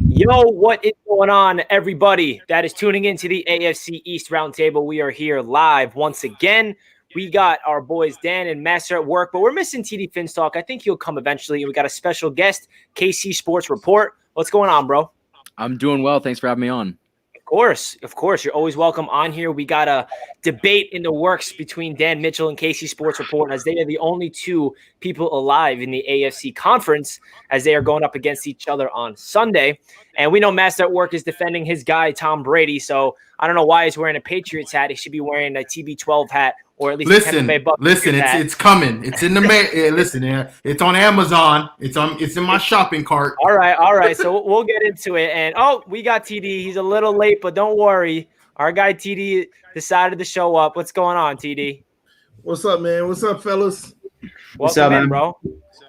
Yo, what is going on, everybody that is tuning into the AFC East Roundtable? We are here live once again. We got our boys Dan and Master at work, but we're missing TD Finstock. I think he'll come eventually. And we got a special guest, KC Sports Report. What's going on, bro? I'm doing well. Thanks for having me on. Of course. You're always welcome on here. We got a debate in the works between Dan Mitchell and KC Sports Report, as they are the only two people alive in the AFC conference, as they are going up against each other on Sunday. And we know Master at Work is defending his guy, Tom Brady. So I don't know why he's wearing a Patriots hat. He should be wearing a TB12 hat, or at least listen. It's coming. It's in the it's on Amazon. It's in my shopping cart. All right. So we'll get into it. And we got TD. He's a little late, but don't worry. Our guy TD decided to show up. What's going on, TD? What's up, man? What's up, fellas? What's up, man, bro?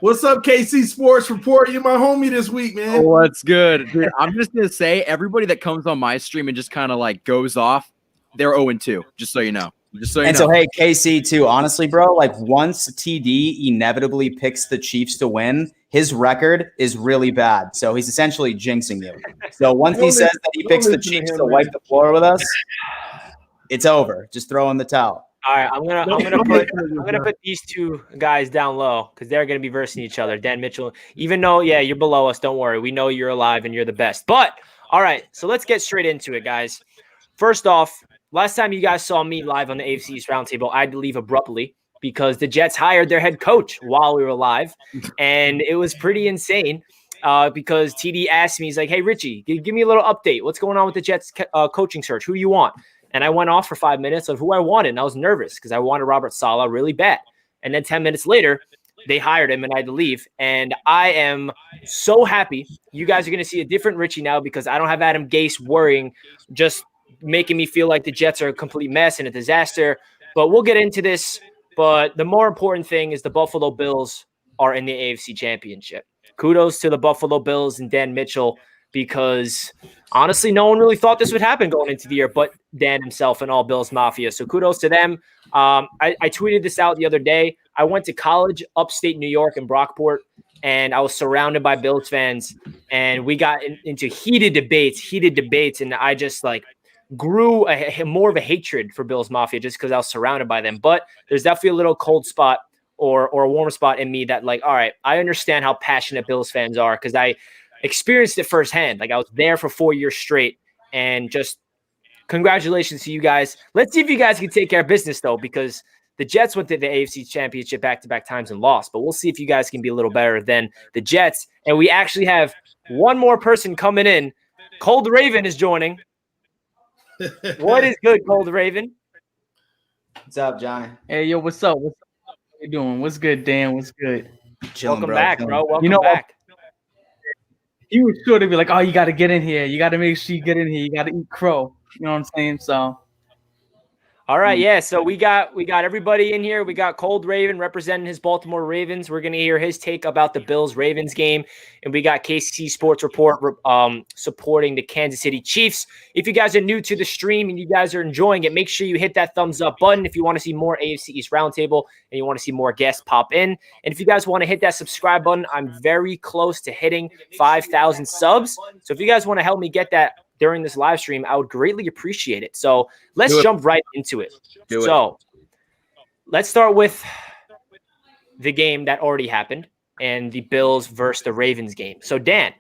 What's up, KC Sports Report? You're my homie this week, man. What's good? Dude, I'm just going to say, everybody that comes on my stream and just kind of like goes off, they're 0-2, just so you know. So, hey, KC, too, honestly, bro, like once TD inevitably picks the Chiefs to win, his record is really bad. So he's essentially jinxing you. So once he says that he picks the Chiefs to wipe the floor with us, it's over. Just throw in the towel. All right, I'm gonna put these two guys down low because they're gonna be versing each other. Dan Mitchell, even though you're below us, don't worry. We know you're alive and you're the best. But all right, so let's get straight into it, guys. First off, last time you guys saw me live on the AFC East Roundtable, I had to leave abruptly because the Jets hired their head coach while we were live, and it was pretty insane. Because TD asked me, he's like, "Hey Richie, give me a little update. What's going on with the Jets coaching search? Who you want?" And I went off for 5 minutes of who I wanted. And I was nervous because I wanted Robert Saleh really bad. And then 10 minutes later, they hired him and I had to leave. And I am so happy. You guys are going to see a different Richie now because I don't have Adam Gase worrying, just making me feel like the Jets are a complete mess and a disaster. But we'll get into this. But the more important thing is the Buffalo Bills are in the AFC Championship. Kudos to the Buffalo Bills and Dan Mitchell, because honestly, no one really thought this would happen going into the year, but Dan himself and all Bills Mafia. So kudos to them. I tweeted this out the other day. I went to college upstate New York in Brockport, and I was surrounded by Bills fans, and we got into heated debates, and I just grew more of a hatred for Bills Mafia just because I was surrounded by them. But there's definitely a little cold spot or a warm spot in me that all right, I understand how passionate Bills fans are because I experienced it firsthand. I was there for 4 years straight, and just congratulations to you guys. Let's see if you guys can take care of business though, because the Jets went to the AFC Championship back-to-back times and lost, but we'll see if you guys can be a little better than the Jets. And we actually have one more person coming in. Cold Raven is joining. What is good, Cold Raven? What's up, Johnny? Hey, yo, what's up? How you doing? What's good, Dan? What's good? Chilling, Welcome back, bro. Welcome back. He was sure to be like, "Oh, you got to get in here. You got to make sure you get in here. You got to eat crow." You know what I'm saying? So, all right, yeah. So we got everybody in here. We got Cold Raven representing his Baltimore Ravens. We're gonna hear his take about the Bills Ravens game, and we got KC Sports Report supporting the Kansas City Chiefs. If you guys are new to the stream and you guys are enjoying it, make sure you hit that thumbs up button if you want to see more AFC East Roundtable and you want to see more guests pop in. And if you guys want to hit that subscribe button, I'm very close to hitting 5,000 subs. So if you guys want to help me get that during this live stream, I would greatly appreciate it. So let's jump right into it. Let's start with the game that already happened and the Bills versus the Ravens game. So Dan,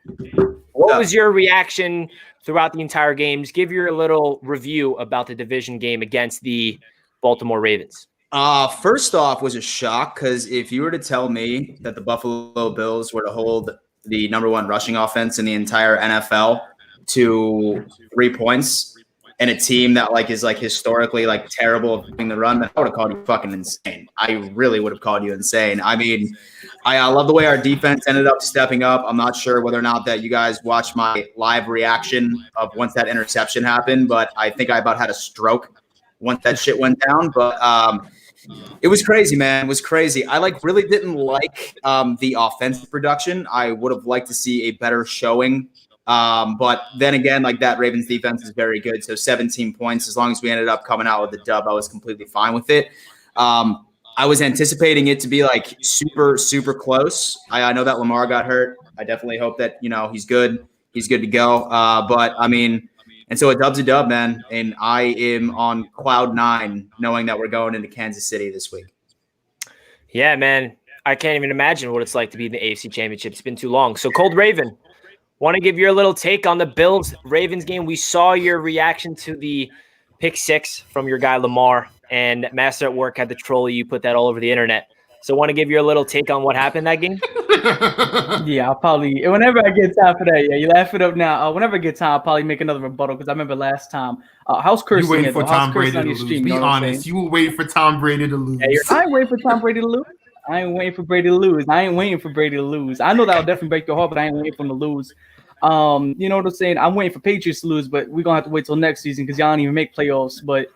what was your reaction throughout the entire game? Just give your little review about the division game against the Baltimore Ravens. First off, was a shock because if you were to tell me that the Buffalo Bills were to hold the number one rushing offense in the entire NFL to 3 points and a team that is historically terrible at doing the run, I would have called you fucking insane. I really would have called you insane. I mean, I love the way our defense ended up stepping up. I'm not sure whether or not that you guys watched my live reaction of once that interception happened, but I think I about had a stroke once that shit went down. But it was crazy, man. It was crazy. I really didn't like the offensive production. I would have liked to see a better showing. But then again, that Ravens defense is very good. So 17 points, as long as we ended up coming out with the dub, I was completely fine with it. I was anticipating it to be super, super close. I know that Lamar got hurt. I definitely hope that, he's good. he's good to go. But I mean, and so a dub's a dub, man. And I am on cloud 9 knowing that we're going into Kansas City this week. Yeah, man. I can't even imagine what it's like to be in the AFC Championship. It's been too long. So, Cold Raven, want to give your little take on the Bills-Ravens game. We saw your reaction to the pick 6 from your guy Lamar, and Master at Work had the troll you put that all over the internet. So, want to give your little take on what happened that game? Yeah, I'll probably, whenever I get time for that, you laugh it up now. Whenever I get time, I'll probably make another rebuttal because I remember last time. How's cursing? You waiting for Tom Brady to lose? Stream, Be you know honest. You were waiting for Tom Brady to lose. Yeah, I ain't waiting for Tom Brady to lose. I ain't waiting for Brady to lose. I ain't waiting for Brady to lose. I know that'll definitely break your heart, but I ain't waiting for him to lose. You know what I'm saying? I'm waiting for Patriots to lose, but we're gonna have to wait till next season because y'all don't even make playoffs. But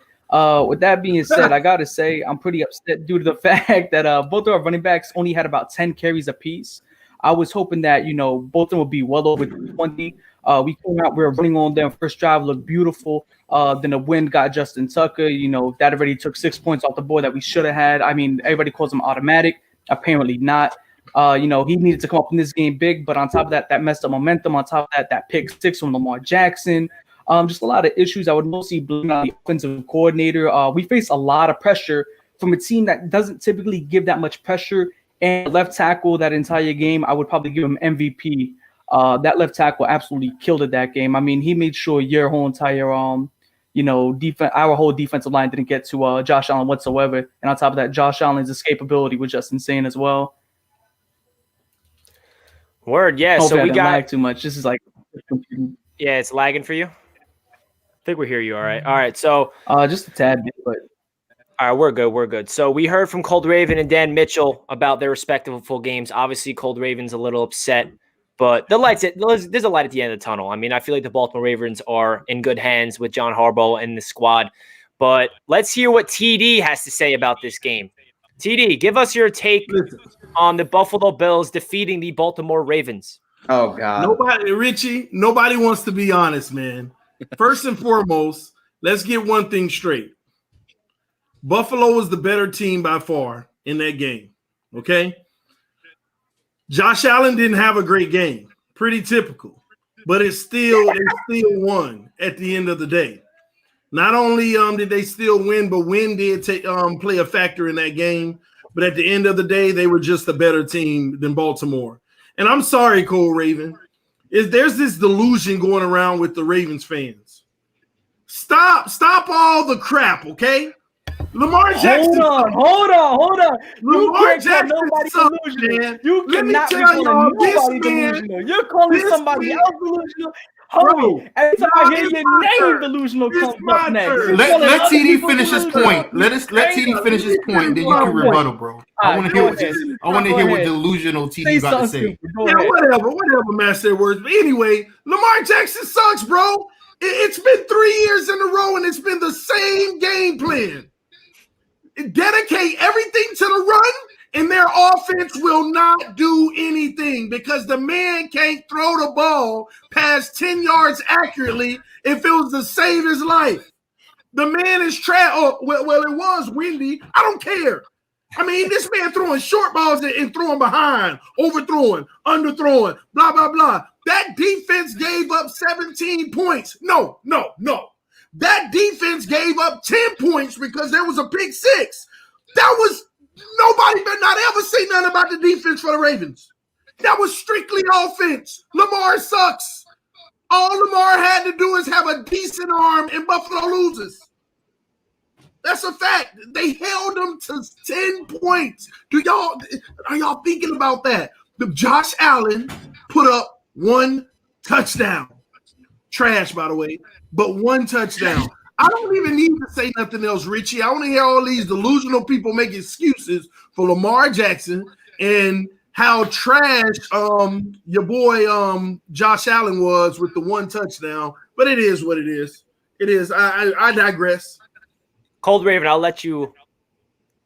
with that being said, I gotta say I'm pretty upset due to the fact that both of our running backs only had about 10 carries apiece. I was hoping that both of them would be well over 20. We came out, we were running on them. First drive looked beautiful. Then the wind got Justin Tucker. That already took 6 points off the board that we should have had. I mean, everybody calls him automatic. Apparently not. He needed to come up in this game big, but on top of that messed up momentum. On top of that pick 6 from Lamar Jackson. Just a lot of issues. I would mostly blame on the offensive coordinator. We face a lot of pressure from a team that doesn't typically give that much pressure. And left tackle that entire game, I would probably give him MVP. That left tackle absolutely killed it that game. I mean, he made sure your whole entire defense, our whole defensive line didn't get to Josh Allen whatsoever. And on top of that, Josh Allen's escapability was just insane as well. Word, yeah. Hopefully So we got lag too much. This is like, yeah, it's lagging for you. I think we hear you all right. All right, so just a tad bit, but all right, we're good. We're good. So we heard from Cold Raven and Dan Mitchell about their respective full games. Obviously, Cold Raven's a little upset, but there's a light at the end of the tunnel. I mean, I feel like the Baltimore Ravens are in good hands with John Harbaugh and the squad. But let's hear what TD has to say about this game. TD, give us your take on the Buffalo Bills defeating the Baltimore Ravens. Oh, God. Nobody wants to be honest, man. First and foremost, let's get one thing straight. Buffalo was the better team by far in that game, okay? Josh Allen didn't have a great game. Pretty typical. But they still won at the end of the day. Not only did they still win, but win did play a factor in that game. But at the end of the day, they were just a better team than Baltimore. And I'm sorry, Cole Raven. There's this delusion going around with the Ravens fans. Stop all the crap, okay? Lamar Jackson. Hold on. Lamar Jackson sucks, delusional. man. You Let me cannot be tell y'all, calling this nobody man, delusional. You're calling somebody man, else delusional. Homie, every time I hear your name, delusional comes up next. Let TD finish his point. Let TD finish his point, then you can rebuttal, bro. I want to hear what delusional TD about to say. Yeah, whatever, Master Words. But anyway, Lamar Jackson sucks, bro. It's been 3 years in a row, and it's been the same game plan. Dedicate everything to the run, and their offense will not do anything because the man can't throw the ball past 10 yards accurately if it was to save his life. The man is trash. Oh, well, it was windy. I don't care. I mean, this man throwing short balls and throwing behind, overthrowing, underthrowing, blah, blah, blah. That defense gave up 17 points. No. That defense gave up 10 points because there was a pick 6. That was nobody better not ever say nothing about the defense for the Ravens. That was strictly offense. Lamar sucks. All Lamar had to do is have a decent arm and Buffalo loses. That's a fact. They held them to 10 points. Are y'all thinking about that? Josh Allen put up 1 touchdown. Trash, by the way, but 1 touchdown. I don't even need to say nothing else, Richie. I want to hear all these delusional people make excuses for Lamar Jackson and how trash your boy Josh Allen was with the 1 touchdown. But it is what it is. It is. I digress. Cold Raven, I'll let you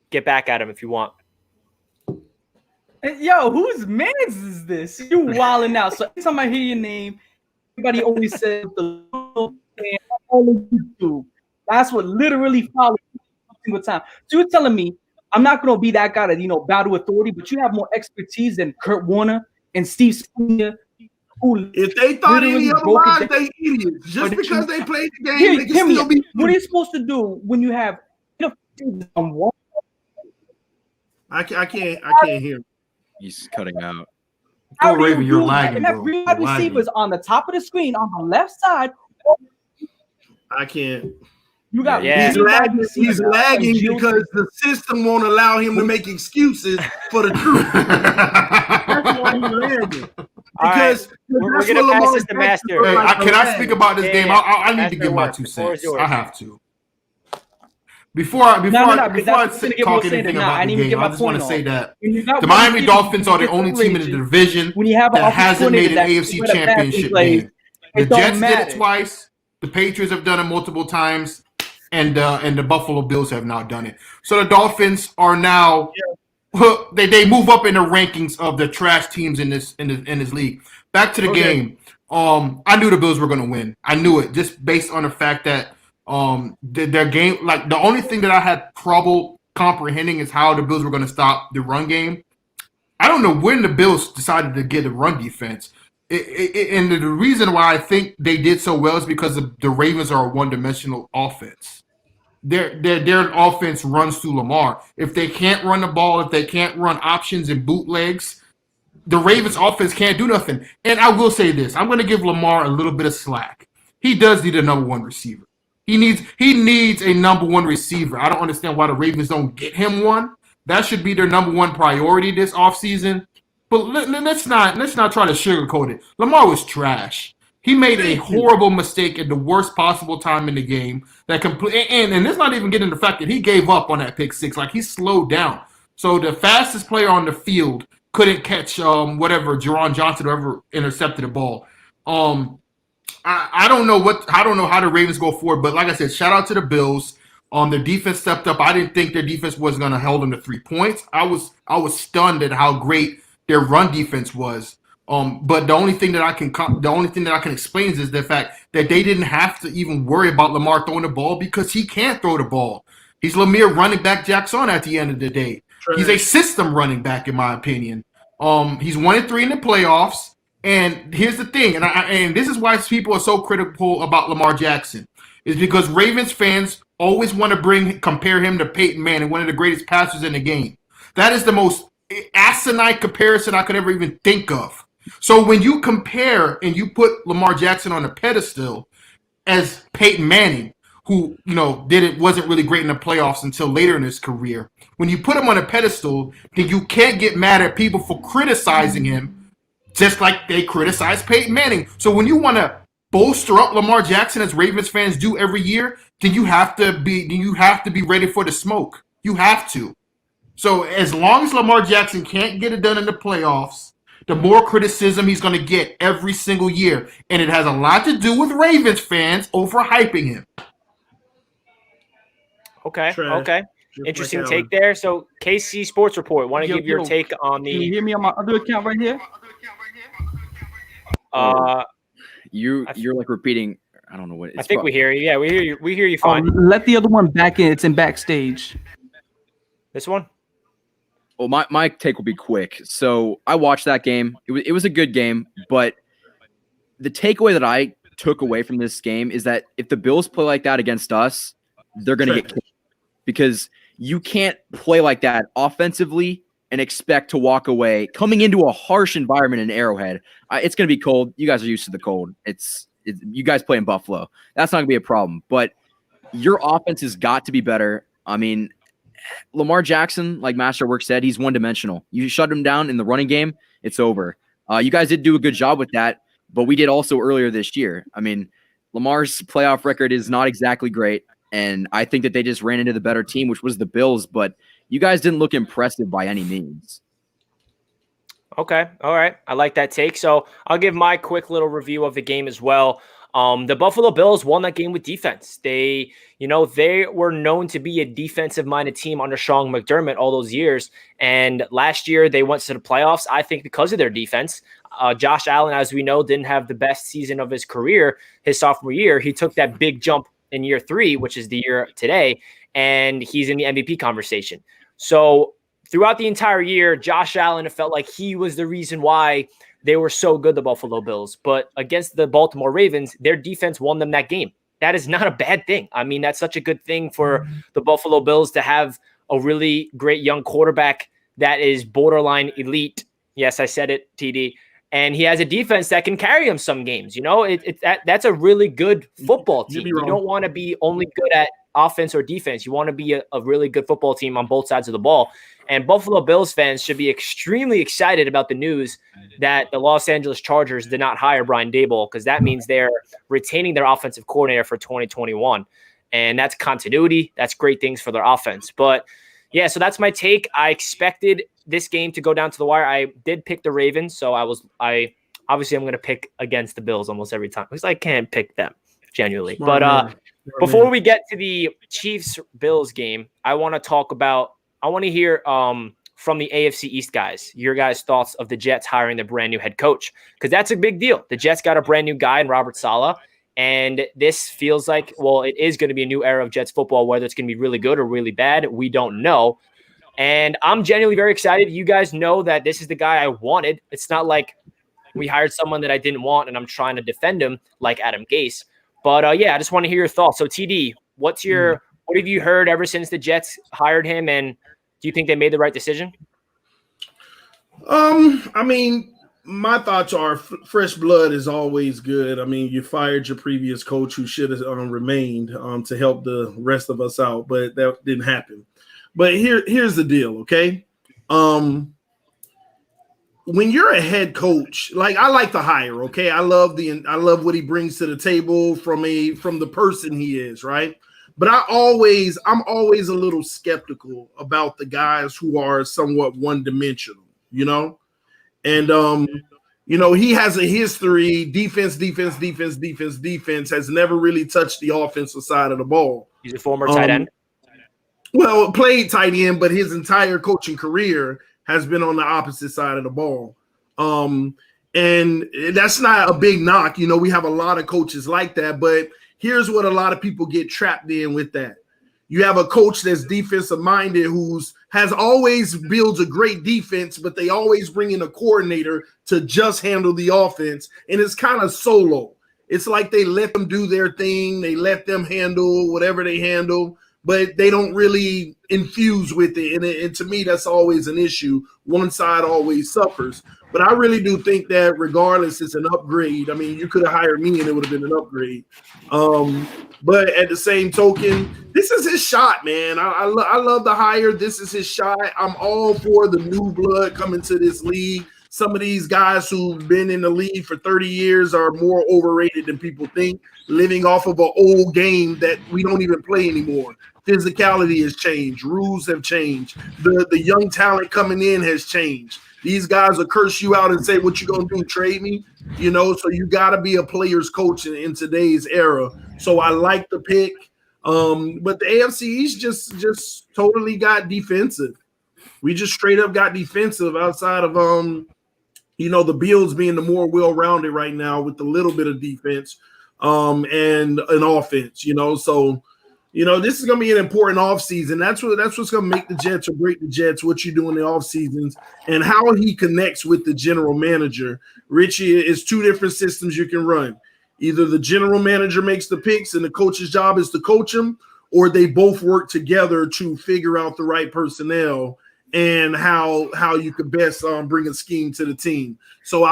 get back at him if you want. Yo, whose mans is this? You wilding out. So every time I hear your name, everybody always says the little man on YouTube. That's what literally follows every single time. So you're telling me I'm not going to be that guy that, bow to authority, but you have more expertise than Kurt Warner and Steve Spurrier who If they thought literally any broke it otherwise, down. they idiots. Just But because they played the game, Hear they can me still out. be. What are you supposed to do when you have on one? I can't hear. He's cutting out. How Go do Raven, you you're do that? lagging, And have bro. three You're wide receivers lagging. on the top of the screen on the left side. I can't. You got Yeah. He's three wide lagging. receivers He's and lagging Gio because the system won't allow him to make excuses for the truth. That's why he's lagging. All right. Because We're that's gonna what pass Lamar this to Jackson Master. looked Hey, like can a I lag. speak about this Yeah, game? yeah. I need to Master give my work. 2 The floor is cents. I yours. have to. Before I because talk that's gonna get more anything saying. Nah, about I the didn't even game, get I my just want point to say off. that When you got the one Miami receiver, Dolphins are the you only get team in the ranges. division When you have an that hasn't made an opportunity AFC where the passing Championship plays, game. The it don't Jets did matter. it twice. The Patriots have done it multiple times, and the Buffalo Bills have not done it. So the Dolphins are now they move up in the rankings of the trash teams in this league. Back to the game. I knew the Bills were going to win. I knew it just based on the fact that their game, like the only thing that I had trouble comprehending is how the Bills were going to stop the run game. I don't know when the Bills decided to get a run defense. And the reason why I think they did so well is because the Ravens are a one-dimensional offense. Their offense runs through Lamar. If they can't run the ball, if they can't run options and bootlegs, the Ravens offense can't do nothing. And I will say this. I'm going to give Lamar a little bit of slack. He does need a number one receiver. He needs a number one receiver. I don't understand why the Ravens don't get him one. That should be their number one priority this offseason. But let's not try to sugarcoat it. Lamar was trash. He made a horrible mistake at the worst possible time in the game. And it's not even getting the fact that he gave up on that pick six. Like, he slowed down. So the fastest player on the field couldn't catch Jerron Johnson whoever intercepted the ball. I don't know how the Ravens go forward, but like I said, shout out to the Bills. Their defense stepped up. I didn't think their defense was going to hold them to 3 points. I was stunned at how great their run defense was. But the only thing that I can explain is the fact that they didn't have to even worry about Lamar throwing the ball because he can't throw the ball. He's Lemire running back Jackson at the end of the day. True. He's a system running back, in my opinion. He's 1-3 in the playoffs. And here's the thing, and this is why people are so critical about Lamar Jackson, is because Ravens fans always want to compare him to Peyton Manning, one of the greatest passers in the game. That is the most asinine comparison I could ever even think of. So when you compare and you put Lamar Jackson on a pedestal as Peyton Manning, who wasn't really great in the playoffs until later in his career, when you put him on a pedestal, then you can't get mad at people for criticizing him, just like they criticize Peyton Manning. So when you want to bolster up Lamar Jackson, as Ravens fans do every year, then you have to be ready for the smoke. You have to. So as long as Lamar Jackson can't get it done in the playoffs, the more criticism he's going to get every single year. And it has a lot to do with Ravens fans overhyping him. Okay. Trash. Okay. Just Interesting like take there. So KC Sports Report, want to give your take on Can you the hear me on my other account right here? You're like repeating. I don't know what. I think we hear you. Yeah, we hear you. We hear you fine. Let the other one back in. It's in backstage. This one? Well, my take will be quick. So I watched that game. It was a good game, but the takeaway that I took away from this game is that if the Bills play like that against us, they're going to get kicked, because you can't play like that offensively and expect to walk away coming into a harsh environment in Arrowhead. It's going to be cold. You guys are used to the cold. You guys play in Buffalo. That's not going to be a problem. But your offense has got to be better. I mean, Lamar Jackson, like Masterwork said, he's one-dimensional. You shut him down in the running game, it's over. You guys did do a good job with that, but we did also earlier this year. I mean, Lamar's playoff record is not exactly great, and I think that they just ran into the better team, which was the Bills, but you guys didn't look impressive by any means. Okay. All right. I like that take. So I'll give my quick little review of the game as well. The Buffalo Bills won that game with defense. They were known to be a defensive-minded team under Sean McDermott all those years. And last year they went to the playoffs, I think, because of their defense. Josh Allen, as we know, didn't have the best season of his career his sophomore year. He took that big jump in year 3, which is the year today, and he's in the MVP conversation. So throughout the entire year, Josh Allen, it felt like he was the reason why they were so good, the Buffalo Bills. But against the Baltimore Ravens, their defense won them that game. That is not a bad thing. I mean, that's such a good thing for the Buffalo Bills to have a really great young quarterback that is borderline elite. Yes, I said it, TD. And he has a defense that can carry him some games. You know, that's a really good football team. You don't want to be only good at offense or defense. You want to be a really good football team on both sides of the ball. And Buffalo Bills fans should be extremely excited about the news that the Los Angeles Chargers did not hire Brian Daboll, because that means they're retaining their offensive coordinator for 2021. And that's continuity. That's great things for their offense. But yeah, so that's my take. I expected this game to go down to the wire. I did pick the Ravens, so obviously I'm going to pick against the Bills almost every time because I can't pick them genuinely. But before we get to the Chiefs-Bills game, I want to hear from the AFC East guys, your guys' thoughts of the Jets hiring their brand new head coach, because that's a big deal. The Jets got a brand new guy in Robert Saleh, and this feels like, well, it is going to be a new era of Jets football. Whether it's going to be really good or really bad, we don't know. And I'm genuinely very excited. You guys know that this is the guy I wanted. It's not like we hired someone that I didn't want and I'm trying to defend him like Adam Gase. But yeah, I just want to hear your thoughts. So TD, what have you heard ever since the Jets hired him, and do you think they made the right decision? I mean, my thoughts are fresh blood is always good. I mean, you fired your previous coach who should have remained to help the rest of us out, but that didn't happen. But here's the deal, okay? When you're a head coach, like I like the hire, okay? I love what he brings to the table from the person he is, right? But I'm always a little skeptical about the guys who are somewhat one-dimensional, you know? And you know, he has a history, defense, has never really touched the offensive side of the ball. He's a former tight end. Well, played tight end, but his entire coaching career has been on the opposite side of the ball. And that's not a big knock. You know, we have a lot of coaches like that, but here's what a lot of people get trapped in with that. You have a coach that's defensive minded has always builds a great defense, but they always bring in a coordinator to just handle the offense. And it's kind of solo. It's like they let them do their thing. They let them handle whatever they handle, but they don't really infuse with it. And to me, that's always an issue. One side always suffers. But I really do think that regardless, it's an upgrade. I mean, you could have hired me and it would have been an upgrade. But at the same token, this is his shot, man. I love the hire. This is his shot. I'm all for the new blood coming to this league. Some of these guys who've been in the league for 30 years are more overrated than people think, living off of an old game that we don't even play anymore. Physicality has changed. Rules have changed. The young talent coming in has changed. These guys will curse you out and say, what you going to do, trade me? You know, so you got to be a player's coach in today's era. So I like the pick. But the AFC East just totally got defensive. We just straight up got defensive outside of, you know, the Bills being the more well-rounded right now with a little bit of defense and an offense, you know. So, you know, this is going to be an important offseason. That's what's going to make the Jets or break the Jets, what you do in the offseasons and how he connects with the general manager. Richie, is two different systems you can run. Either the general manager makes the picks and the coach's job is to coach them, or they both work together to figure out the right personnel and how you could best bring a scheme to the team. So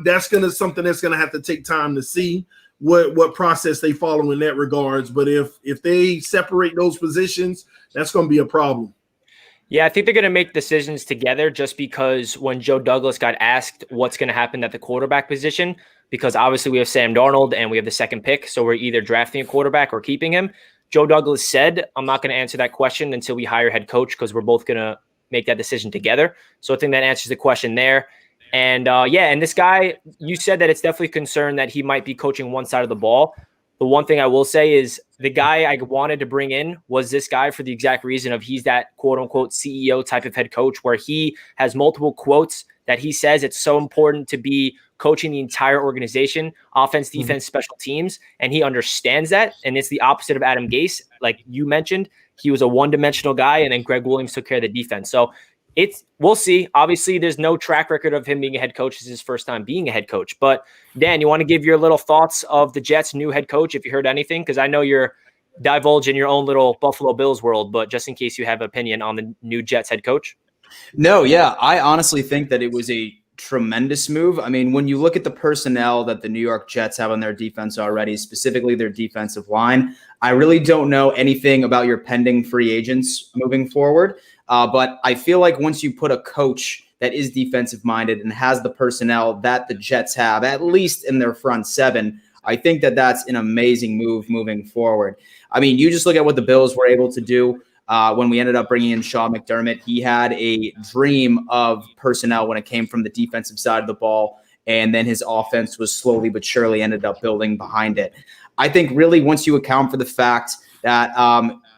that's something that's going to have to take time to see what process they follow in that regards. But if they separate those positions, that's going to be a problem. Yeah, I think they're going to make decisions together just because when Joe Douglas got asked what's going to happen at the quarterback position, because obviously we have Sam Darnold and we have the second pick, so we're either drafting a quarterback or keeping him. Joe Douglas said, I'm not going to answer that question until we hire head coach because we're both going to make that decision together. So I think that answers the question there. And and this guy, you said that it's definitely a concern that he might be coaching one side of the ball. The one thing I will say is the guy I wanted to bring in was this guy for the exact reason of he's that quote unquote CEO type of head coach where he has multiple quotes that he says it's so important to be coaching the entire organization, offense, defense, special teams. And he understands that. And it's the opposite of Adam Gase. Like you mentioned, he was a one-dimensional guy and then Greg Williams took care of the defense. So we'll see. Obviously, there's no track record of him being a head coach. This is his first time being a head coach. But Dan, you want to give your little thoughts of the Jets' new head coach if you heard anything? Because I know you're divulge in your own little Buffalo Bills world, but just in case you have an opinion on the new Jets head coach. No, yeah, I honestly think that it was a tremendous move. I mean, when you look at the personnel that the New York Jets have on their defense already, specifically their defensive line, I really don't know anything about your pending free agents moving forward. But I feel like once you put a coach that is defensive minded and has the personnel that the Jets have, at least in their front seven, I think that that's an amazing move moving forward. I mean, you just look at what the Bills were able to do when we ended up bringing in Sean McDermott. He had a dream of personnel when it came from the defensive side of the ball, and then his offense was slowly but surely ended up building behind it. I think really once you account for the fact that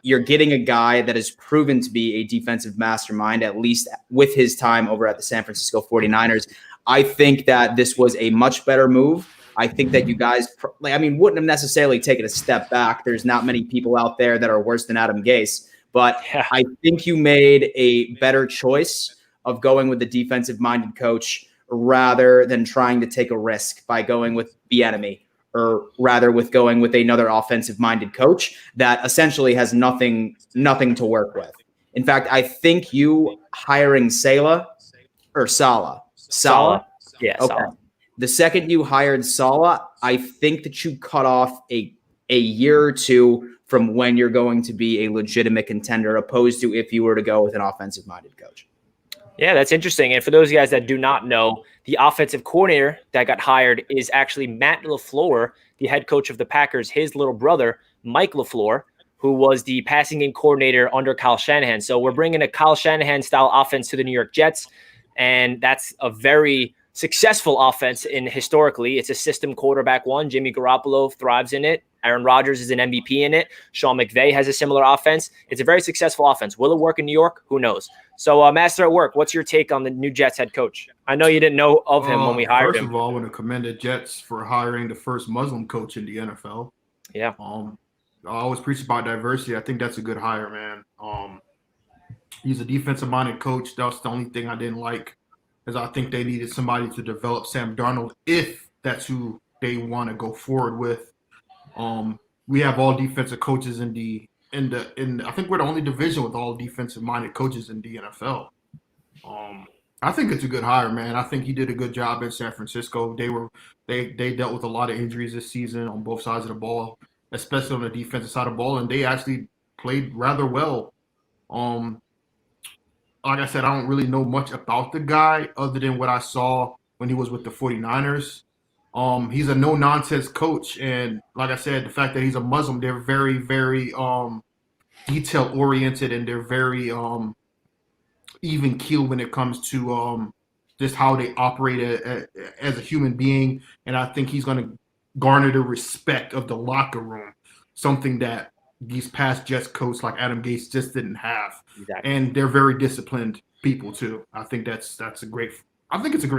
you're getting a guy that is proven to be a defensive mastermind, at least with his time over at the San Francisco 49ers, I think that this was a much better move. I think that you guys, wouldn't have necessarily taken a step back. There's not many people out there that are worse than Adam Gase, but yeah. I think you made a better choice of going with the defensive-minded coach rather than trying to take a risk by going with the enemy, or rather with going with another offensive-minded coach that essentially has nothing to work with. In fact, I think you hiring Saleh. Yeah, okay. Saleh. The second you hired Saleh, I think that you cut off a year or two from when you're going to be a legitimate contender, opposed to if you were to go with an offensive-minded coach. Yeah, that's interesting. And for those guys that do not know, the offensive coordinator that got hired is actually Matt LaFleur, the head coach of the Packers, his little brother, Mike LaFleur, who was the passing game coordinator under Kyle Shanahan. So we're bringing a Kyle Shanahan-style offense to the New York Jets, and that's a very successful offense historically. It's a system quarterback one. Jimmy Garoppolo thrives in it. Aaron Rodgers is an MVP in it. Sean McVay has a similar offense. It's a very successful offense. Will it work in New York? Who knows? So, Master at Work, what's your take on the new Jets head coach? I know you didn't know of him when we hired him. First of all, I want to commend the Jets for hiring the first Muslim coach in the NFL. Yeah. I always preach about diversity. I think that's a good hire, man. He's a defensive-minded coach. That's the only thing I didn't like, is I think they needed somebody to develop Sam Darnold if that's who they want to go forward with. We have all defensive coaches in I think we're the only division with all defensive-minded coaches in the NFL. I think it's a good hire, man. I think he did a good job in San Francisco. They dealt with a lot of injuries this season on both sides of the ball, especially on the defensive side of the ball, and they actually played rather well. Like I said, I don't really know much about the guy other than what I saw when he was with the 49ers. He's a no-nonsense coach, and like I said, the fact that he's a Muslim, they're very, very detail-oriented, and they're very even keel when it comes to just how they operate as a human being. And I think he's going to garner the respect of the locker room, something that these past Jets coaches like Adam Gase just didn't have. Exactly. And they're very disciplined people too. I think it's a great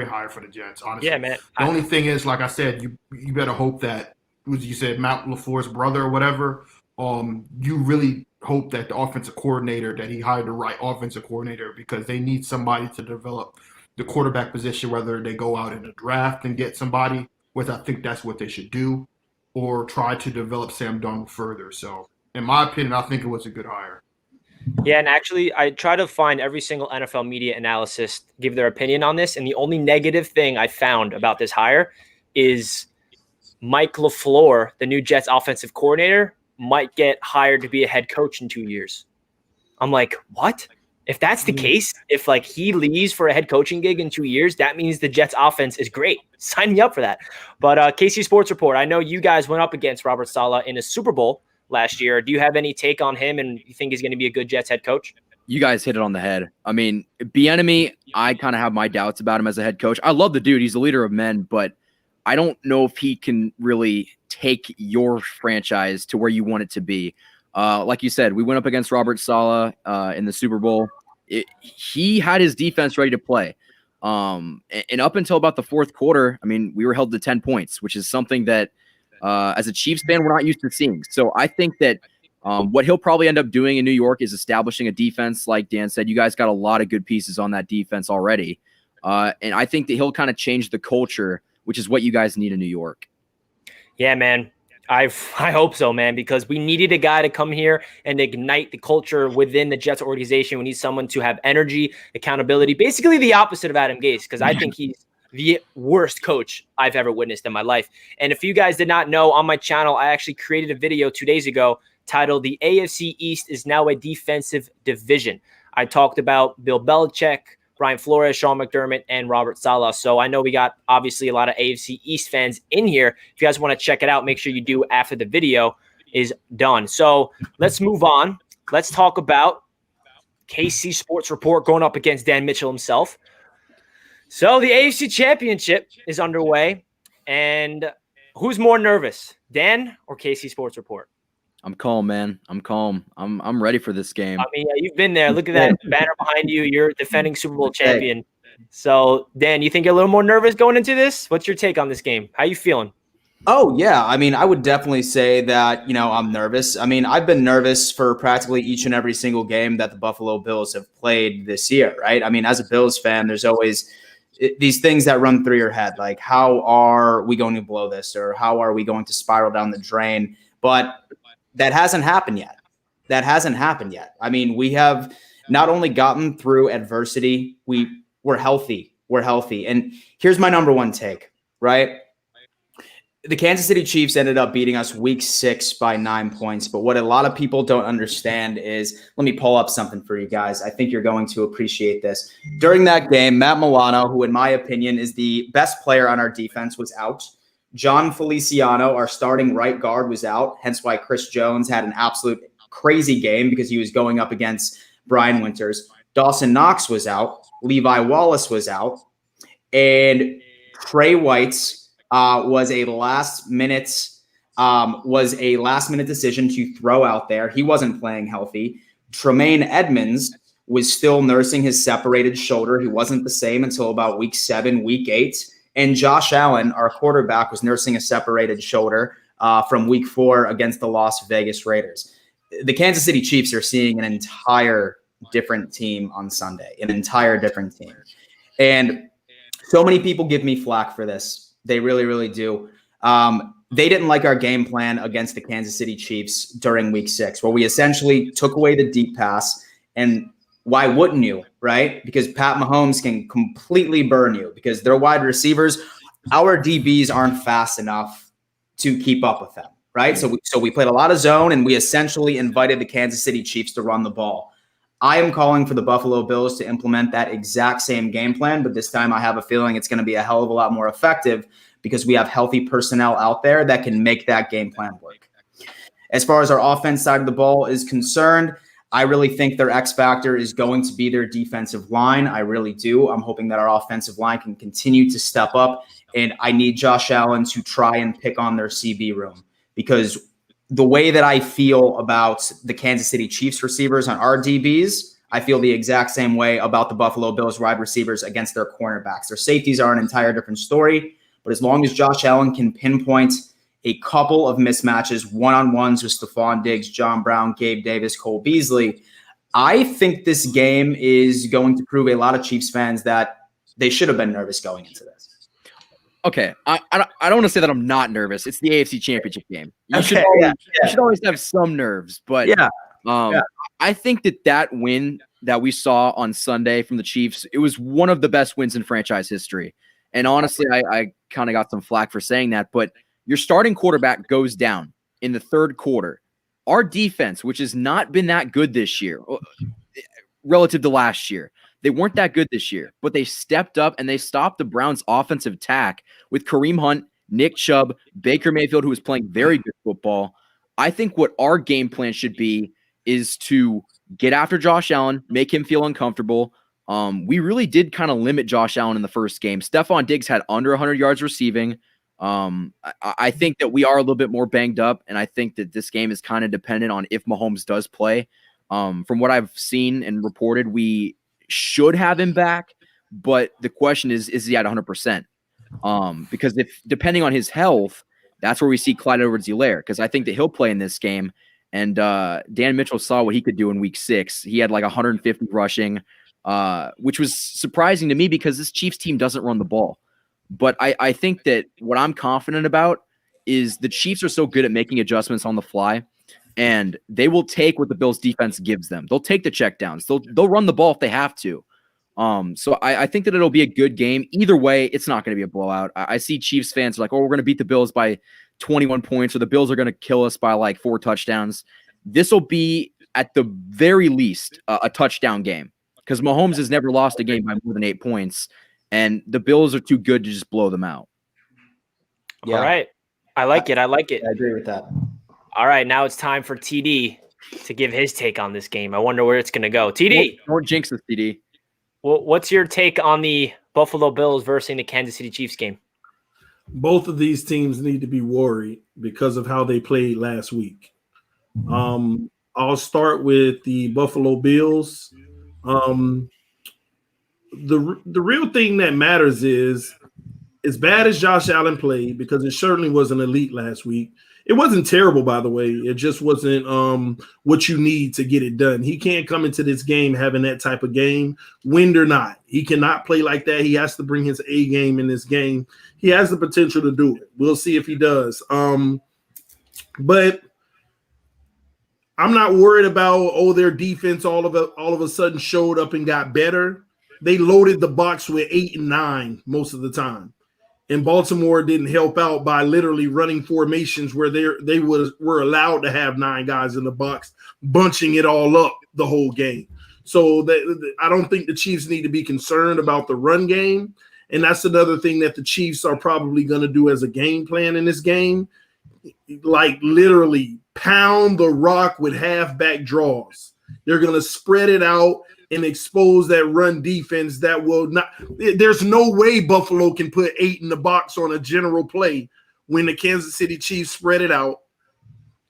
hire for the Jets, honestly. Yeah, man. The only thing is, like I said, you better hope that, as you said, Matt LaFleur's brother or whatever, you really hope that the offensive coordinator, that he hired the right offensive coordinator, because they need somebody to develop the quarterback position, whether they go out in the draft and get somebody, which I think that's what they should do, or try to develop Sam Darnold further. So, in my opinion, I think it was a good hire. Yeah, and actually, I try to find every single NFL media analyst give their opinion on this, and the only negative thing I found about this hire is Mike LaFleur, the new Jets offensive coordinator, might get hired to be a head coach in 2 years. I'm like, what? If that's the case, if he leaves for a head coaching gig in 2 years, that means the Jets offense is great. Sign me up for that. But KC Sports Report, I know you guys went up against Robert Saleh in a Super Bowl last year. Do you have any take on him, and you think he's going to be a good Jets head coach? You guys hit it on the head. I mean, Bieniemy, I kind of have my doubts about him as a head coach. I love the dude. He's a leader of men, but I don't know if he can really take your franchise to where you want it to be. Like you said, we went up against Robert Saleh in the Super Bowl. He had his defense ready to play. And up until about the fourth quarter, I mean, we were held to 10 points, which is something that as a Chiefs fan, we're not used to seeing. So I think that What he'll probably end up doing in New York is establishing a defense. Like Dan said, you guys got a lot of good pieces on that defense already. And I think that he'll kind of change the culture, which is what you guys need in New York. Yeah, man. I hope so, man, because we needed a guy to come here and ignite the culture within the Jets organization. We need someone to have energy, accountability, basically the opposite of Adam Gase, because I think he's the worst coach I've ever witnessed in my life. And if you guys did not know, on my channel, I actually created a video 2 days ago titled "The AFC East is Now a Defensive Division." I talked about Bill Belichick, Brian Flores, Sean McDermott, and Robert Saleh. So I know we got obviously a lot of AFC East fans in here. If you guys want to check it out, make sure you do after the video is done. So let's move on. Let's talk about KC Sports Report going up against Dan Mitchell himself. So the AFC Championship is underway. And who's more nervous, Dan or KC Sports Report? I'm calm, man. I'm calm. I'm ready for this game. I mean, yeah, you've been there. Look at that banner behind you. You're defending Super Bowl champion. So, Dan, you think you're a little more nervous going into this? What's your take on this game? How you feeling? Oh, yeah. I mean, I would definitely say that, I'm nervous. I mean, I've been nervous for practically each and every single game that the Buffalo Bills have played this year, right? I mean, as a Bills fan, there's always these things that run through your head, like how are we going to blow this, or how are we going to spiral down the drain? But that hasn't happened yet. I mean, we have not only gotten through adversity, we're healthy. And here's my number one take, right? The Kansas City Chiefs ended up beating us week 6 by 9 points. But what a lot of people don't understand is, let me pull up something for you guys. I think you're going to appreciate this. During that game, Matt Milano, who in my opinion is the best player on our defense, was out. John Feliciano, our starting right guard, was out, hence why Chris Jones had an absolute crazy game because he was going up against Brian Winters. Dawson Knox was out. Levi Wallace was out. And Trey White was a last minute decision to throw out there. He wasn't playing healthy. Tremaine Edmonds was still nursing his separated shoulder. He wasn't the same until about week 7, week 8. And Josh Allen, our quarterback, was nursing a separated shoulder from week 4 against the Las Vegas Raiders. The Kansas City Chiefs are seeing an entire different team on Sunday, an entire different team. And so many people give me flack for this. They really, really do. They didn't like our game plan against the Kansas City Chiefs during week 6, where we essentially took away the deep pass. And why wouldn't you, right? Because Pat Mahomes can completely burn you because they're wide receivers. Our DBs aren't fast enough to keep up with them, right? So we played a lot of zone, and we essentially invited the Kansas City Chiefs to run the ball. I am calling for the Buffalo Bills to implement that exact same game plan, but this time I have a feeling it's going to be a hell of a lot more effective because we have healthy personnel out there that can make that game plan work. As far as our offense side of the ball is concerned, I really think their X factor is going to be their defensive line. I really do. I'm hoping that our offensive line can continue to step up, and I need Josh Allen to try and pick on their CB room because the way that I feel about the Kansas City Chiefs receivers on our DBs, I feel the exact same way about the Buffalo Bills wide receivers against their cornerbacks. Their safeties are an entire different story, but as long as Josh Allen can pinpoint a couple of mismatches, one-on-ones with Stephon Diggs, John Brown, Gabe Davis, Cole Beasley, I think this game is going to prove a lot of Chiefs fans that they should have been nervous going into this. Okay, I don't want to say that I'm not nervous. It's the AFC Championship game. You should always have some nerves, but I think that win that we saw on Sunday from the Chiefs, it was one of the best wins in franchise history. And honestly, I kind of got some flack for saying that, but your starting quarterback goes down in the third quarter. Our defense, which has not been that good this year relative to last year, they weren't that good this year, but they stepped up and they stopped the Browns' offensive attack with Kareem Hunt, Nick Chubb, Baker Mayfield, who was playing very good football. I think what our game plan should be is to get after Josh Allen, make him feel uncomfortable. We really did kind of limit Josh Allen in the first game. Stephon Diggs had under 100 yards receiving. I think that we are a little bit more banged up, and I think that this game is kind of dependent on if Mahomes does play. From what I've seen and reported, we should have him back, but the question is he at 100%? Because if depending on his health, that's where we see Clyde Edwards-Helaire, because I think that he'll play in this game. And Dan Mitchell saw what he could do in week 6. He had like 150 rushing, which was surprising to me because this Chiefs team doesn't run the ball. But I think that what I'm confident about is the Chiefs are so good at making adjustments on the fly, and they will take what the Bills defense gives them. They'll take the checkdowns. They'll run the ball if they have to. So I think that it'll be a good game. Either way, it's not going to be a blowout. I see Chiefs fans are like, oh, we're going to beat the Bills by 21 points, or the Bills are going to kill us by like 4 touchdowns. This will be at the very least a touchdown game because Mahomes has never lost a game by more than 8 points, and the Bills are too good to just blow them out. Yeah. All right. I like it. I agree with that. All right. Now it's time for TD to give his take on this game. I wonder where it's going to go. TD. Don't jinx this, TD. Well, what's your take on the Buffalo Bills versus the Kansas City Chiefs game? Both of these teams need to be worried because of how they played last week. I'll start with the Buffalo Bills. The real thing that matters is, as bad as Josh Allen played, because it certainly wasn't elite last week. It wasn't terrible, by the way. It just wasn't what you need to get it done. He can't come into this game having that type of game, wind or not. He cannot play like that. He has to bring his A game in this game. He has the potential to do it. We'll see if he does. But I'm not worried about, their defense all of a sudden showed up and got better. They loaded the box with 8 and 9 most of the time. And Baltimore didn't help out by literally running formations where they were allowed to have 9 guys in the box, bunching it all up the whole game. So I don't think the Chiefs need to be concerned about the run game. And that's another thing that the Chiefs are probably going to do as a game plan in this game. Like literally pound the rock with halfback draws. They're going to spread it out and expose that run defense that will not – there's no way Buffalo can put 8 in the box on a general play when the Kansas City Chiefs spread it out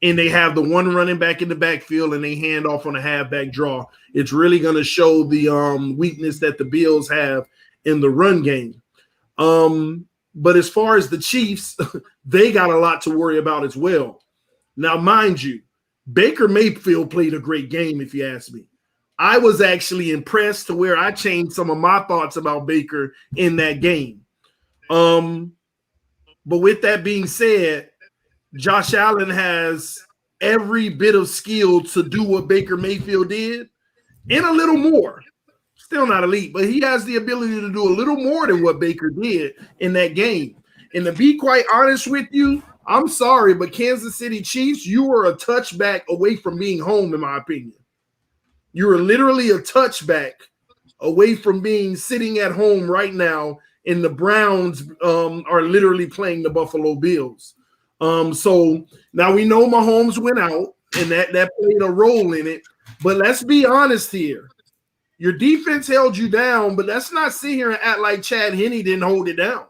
and they have the one running back in the backfield and they hand off on a halfback draw. It's really going to show the weakness that the Bills have in the run game. But as far as the Chiefs, they got a lot to worry about as well. Now, mind you, Baker Mayfield played a great game, if you ask me. I was actually impressed to where I changed some of my thoughts about Baker in that game. But with that being said, Josh Allen has every bit of skill to do what Baker Mayfield did and a little more. Still not elite, but he has the ability to do a little more than what Baker did in that game. And to be quite honest with you, I'm sorry, but Kansas City Chiefs, you are a touchback away from being home, in my opinion. You are literally a touchback away from being sitting at home right now, and the Browns are literally playing the Buffalo Bills. So now we know Mahomes went out, and that played a role in it. But let's be honest here. Your defense held you down, but let's not sit here and act like Chad Henne didn't hold it down.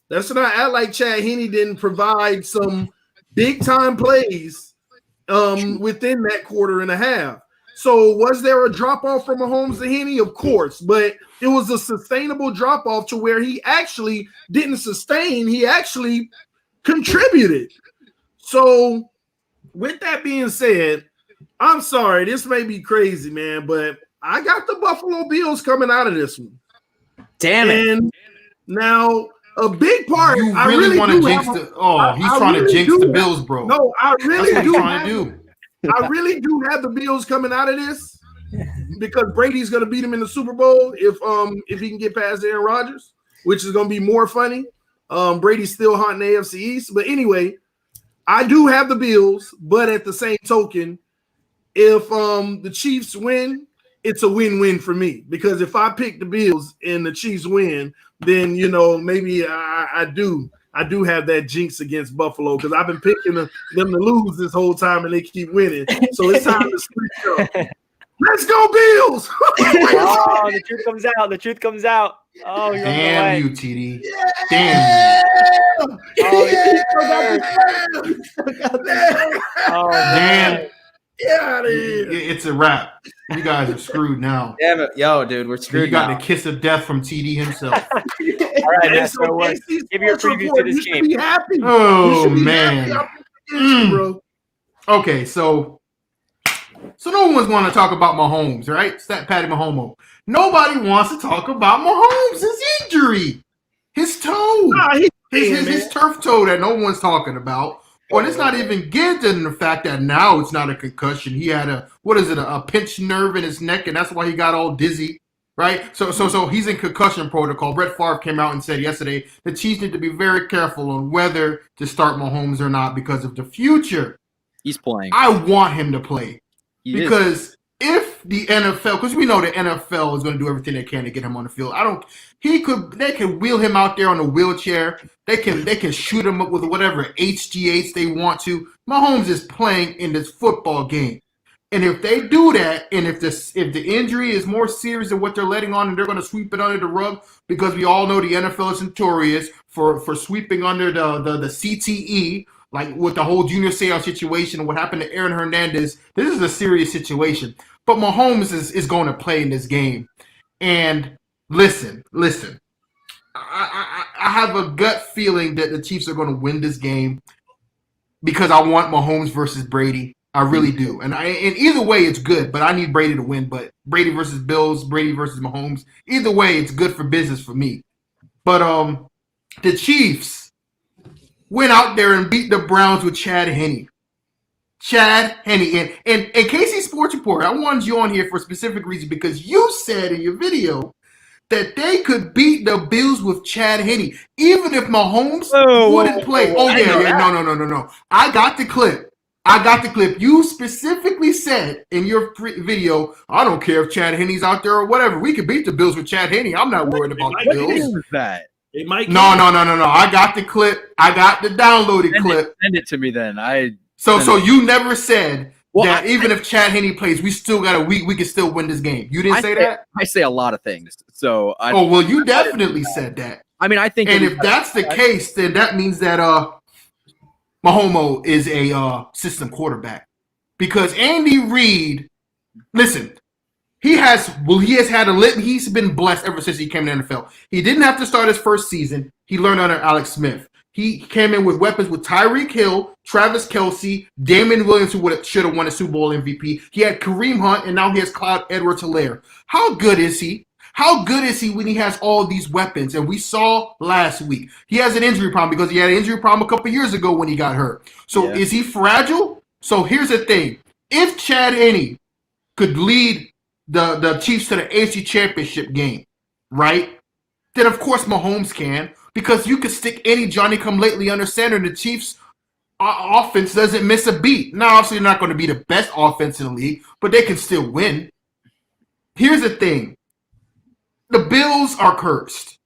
Let's not act like Chad Henne didn't provide some big-time plays within that quarter and a half. So was there a drop-off from Mahomes to Henne? Of course, but it was a sustainable drop-off to where he actually didn't sustain. He actually contributed. So with that being said, I'm sorry, this may be crazy, man, but I got the Buffalo Bills coming out of this one. Damn it. And now a big part. You really want to jinx the – he's trying to jinx the Bills, bro. No, I really That's what do. he's trying to do. I really do have the Bills coming out of this because Brady's going to beat him in the Super Bowl if he can get past Aaron Rodgers, which is going to be more funny. Brady's still haunting the AFC East. But anyway, I do have the Bills, but at the same token, if the Chiefs win, it's a win-win for me because if I pick the Bills and the Chiefs win, then, maybe I do have that jinx against Buffalo because I've been picking them to lose this whole time and they keep winning. So it's time to switch up. Let's go, Bills! Oh, the truth comes out. The truth comes out. Oh, you're damn you, TD. Yeah. Damn you. Oh, damn. Yeah, it's a wrap. You guys are screwed now. Damn it. Yo, dude, we're screwed. You got now. the kiss of death from TD himself. All right, so give your preview to this game. Be happy. Oh, you man. Bro. Okay, so no one's want to talk about Mahomes, right? Stat Patty Mahomes. Nobody wants to talk about Mahomes. His injury, his toe, his turf toe that no one's talking about. Or it's not even getting the fact that now it's not a concussion. He had a pinched nerve in his neck, and that's why he got all dizzy, right? So he's in concussion protocol. Brett Favre came out and said yesterday the Chiefs need to be very careful on whether to start Mahomes or not because of the future. He's playing. I want him to play. Because if the NFL, because we know the NFL is going to do everything they can to get him on the field. They can wheel him out there on a wheelchair. They can shoot him up with whatever HGH they want to. Mahomes is playing in this football game. And if they do that, and if the injury is more serious than what they're letting on, and they're going to sweep it under the rug, because we all know the NFL is notorious for sweeping under the CTE, like with the whole Junior Seau situation and what happened to Aaron Hernandez. This is a serious situation. But Mahomes is going to play in this game. And listen. I have a gut feeling that the Chiefs are going to win this game because I want Mahomes versus Brady. I really do. And either way, it's good, but I need Brady to win. But Brady versus Bills, Brady versus Mahomes, either way, it's good for business for me. But the Chiefs went out there and beat the Browns with Chad Henne. And Casey Sports Report, I wanted you on here for a specific reason because you said in your video that they could beat the Bills with Chad Henne, even if Mahomes wouldn't play. No. I got the clip. You specifically said in your video, I don't care if Chad Henne's out there or whatever. We could beat the Bills with Chad Henne. I'm not worried about the Bills. That. It might. No. I got the clip. I got the downloaded clip. Send it to me then. So you never said that even if Chad Henne plays, we can still win this game. You didn't say that? I say a lot of things. So you definitely said that. I mean, I think, and if that's the case, then that means that Mahomes is a system quarterback because Andy Reid. Listen, he's been blessed ever since he came to the NFL. He didn't have to start his first season. He learned under Alex Smith. He came in with weapons with Tyreek Hill, Travis Kelce, Damon Williams, who should have won a Super Bowl MVP. He had Kareem Hunt, and now he has Clyde Edwards-Helaire. How good is he? How good is he when he has all these weapons? And we saw last week. He has an injury problem because he had an injury problem a couple years ago when he got hurt. So Is he fragile? So here's the thing. If Chad Henne could lead the Chiefs to the AFC Championship game, right? Then, of course, Mahomes can. Because you could stick any Johnny-come-lately under center, and the Chiefs' offense doesn't miss a beat. Now, obviously, they're not going to be the best offense in the league, but they can still win. Here's the thing. The Bills are cursed.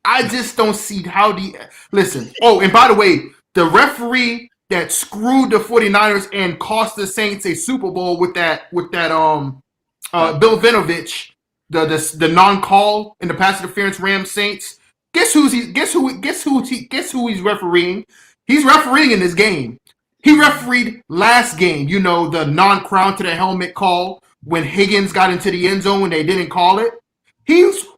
I just don't see how listen. Oh, and by the way, the referee that screwed the 49ers and cost the Saints a Super Bowl with that Bill Vinovich, the non-call in the pass interference Rams Saints. Guess who he's refereeing? He's refereeing in this game. He refereed last game, the non-crown to the helmet call when Higgins got into the end zone when they didn't call it.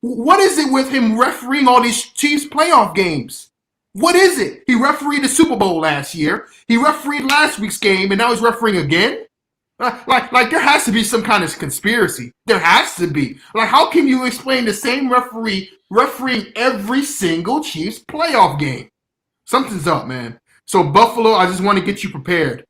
What is it with him refereeing all these Chiefs playoff games? What is it? He refereed the Super Bowl last year. He refereed last week's game, and now he's refereeing again? Like there has to be some kind of conspiracy. There has to be. Like, how can you explain the same referee refereeing every single Chiefs playoff game? Something's up, man. So Buffalo, I just want to get you prepared.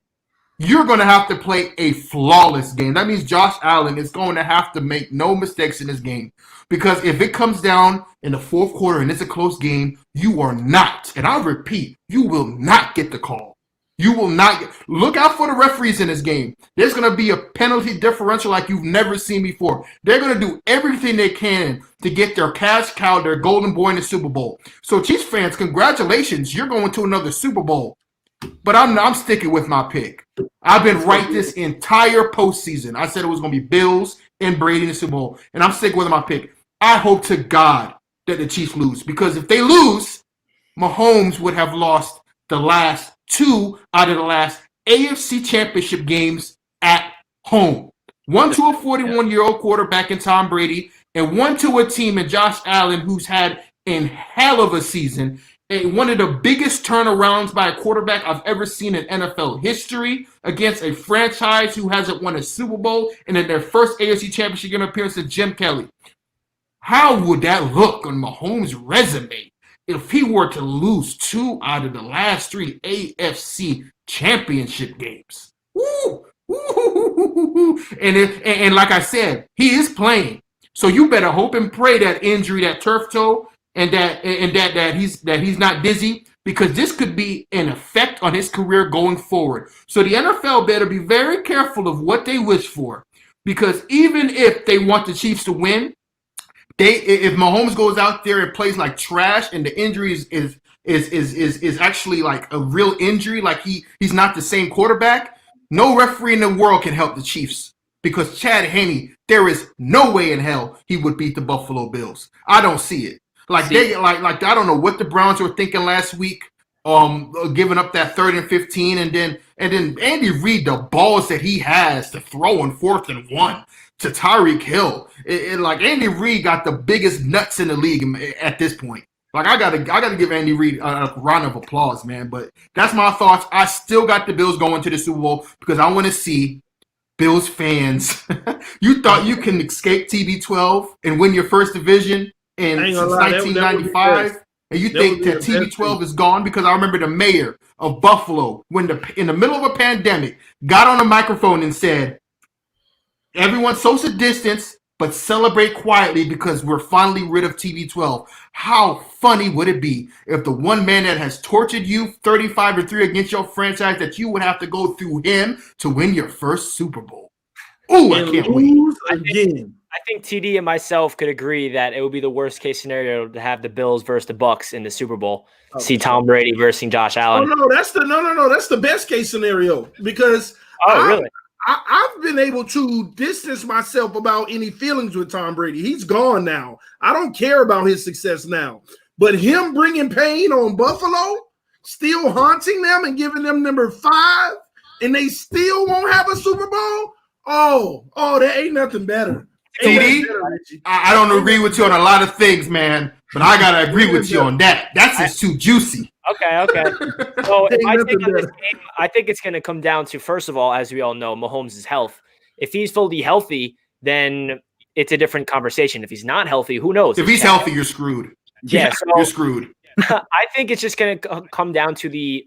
You're going to have to play a flawless game. That means Josh Allen is going to have to make no mistakes in this game. Because if it comes down in the fourth quarter and it's a close game, you are not, and I repeat, you will not get the call. You will not. Look out for the referees in this game. There's going to be a penalty differential like you've never seen before. They're going to do everything they can to get their cash cow, their golden boy in the Super Bowl. So Chiefs fans, congratulations. You're going to another Super Bowl. But I'm sticking with my pick. I've been right this entire postseason. I said it was going to be Bills and Brady in the Super Bowl. And I'm sticking with my pick. I hope to God that the Chiefs lose. Because if they lose, Mahomes would have lost the last 2 out of the last AFC Championship games at home. One to a 41-year-old quarterback in Tom Brady, and one to a team in Josh Allen who's had a hell of a season, one of the biggest turnarounds by a quarterback I've ever seen in NFL history against a franchise who hasn't won a Super Bowl and in their first AFC Championship game appearance to Jim Kelly. How would that look on Mahomes' resume if he were to lose 2 out of the last 3 AFC Championship games? Woo! Woo! And like I said, he is playing. So you better hope and pray that injury, that turf toe, and that he's not dizzy, because this could be an effect on his career going forward. So the NFL better be very careful of what they wish for, because even if they want the Chiefs to win, if Mahomes goes out there and plays like trash, and the injury is actually like a real injury, like he's not the same quarterback, no referee in the world can help the Chiefs, because Chad Henne, there is no way in hell he would beat the Buffalo Bills. I don't see it. Like I don't know what the Browns were thinking last week, giving up that 3rd and 15, and then Andy Reid, the balls that he has to throw on 4th and 1 to Tyreek Hill. Like Andy Reid got the biggest nuts in the league at this point. Like I gotta give Andy Reid a round of applause, man. But that's my thoughts. I still got the Bills going to the Super Bowl because I want to see Bills fans. You thought you can escape TB12 and win your first division since 1995, and you think that TB12 is gone? Because I remember the mayor of Buffalo, in the middle of a pandemic, got on a microphone and said, "Everyone social distance, but celebrate quietly because we're finally rid of TB12." How funny would it be if the one man that has tortured you 35-3 against your franchise, that you would have to go through him to win your first Super Bowl? Ooh, I can't wait. I think TD and myself could agree that it would be the worst case scenario to have the Bills versus the Bucks in the Super Bowl. See Tom Brady versus Josh Allen. Oh no, that's the best case scenario, because really? I've been able to distance myself about any feelings with Tom Brady. He's gone now. I don't care about his success now. But him bringing pain on Buffalo, still haunting them and giving them number 5, and they still won't have a Super Bowl? Oh, there ain't nothing better. TD, I don't agree with you on a lot of things, man, but I gotta agree with you on that. That's just too juicy. Okay. So if I think on this game, I think it's going to come down to, first of all, as we all know, Mahomes' health. If he's fully healthy, then it's a different conversation. If he's not healthy, who knows? If he's healthy, you're screwed. Yeah, so you're screwed. I think it's just going to come down to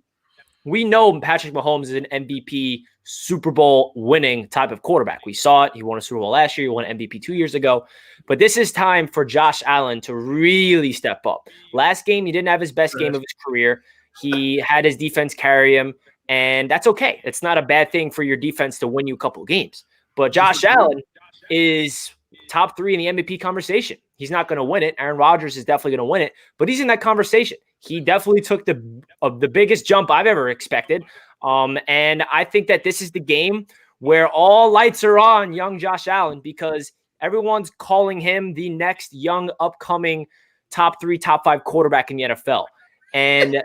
we know Patrick Mahomes is an MVP, Super Bowl winning type of quarterback. We saw it. He won a Super Bowl last year. He won an MVP 2 years ago. But this is time for Josh Allen to really step up. Last game, he didn't have his best game of his career. He had his defense carry him, and that's okay. It's not a bad thing for your defense to win you a couple of games. But Josh Allen is top 3 in the MVP conversation. He's not going to win it. Aaron Rodgers is definitely going to win it, but he's in that conversation. He definitely took the biggest jump I've ever expected. And I think that this is the game where all lights are on young Josh Allen, because everyone's calling him the next young, upcoming top 3, top 5 quarterback in the NFL. And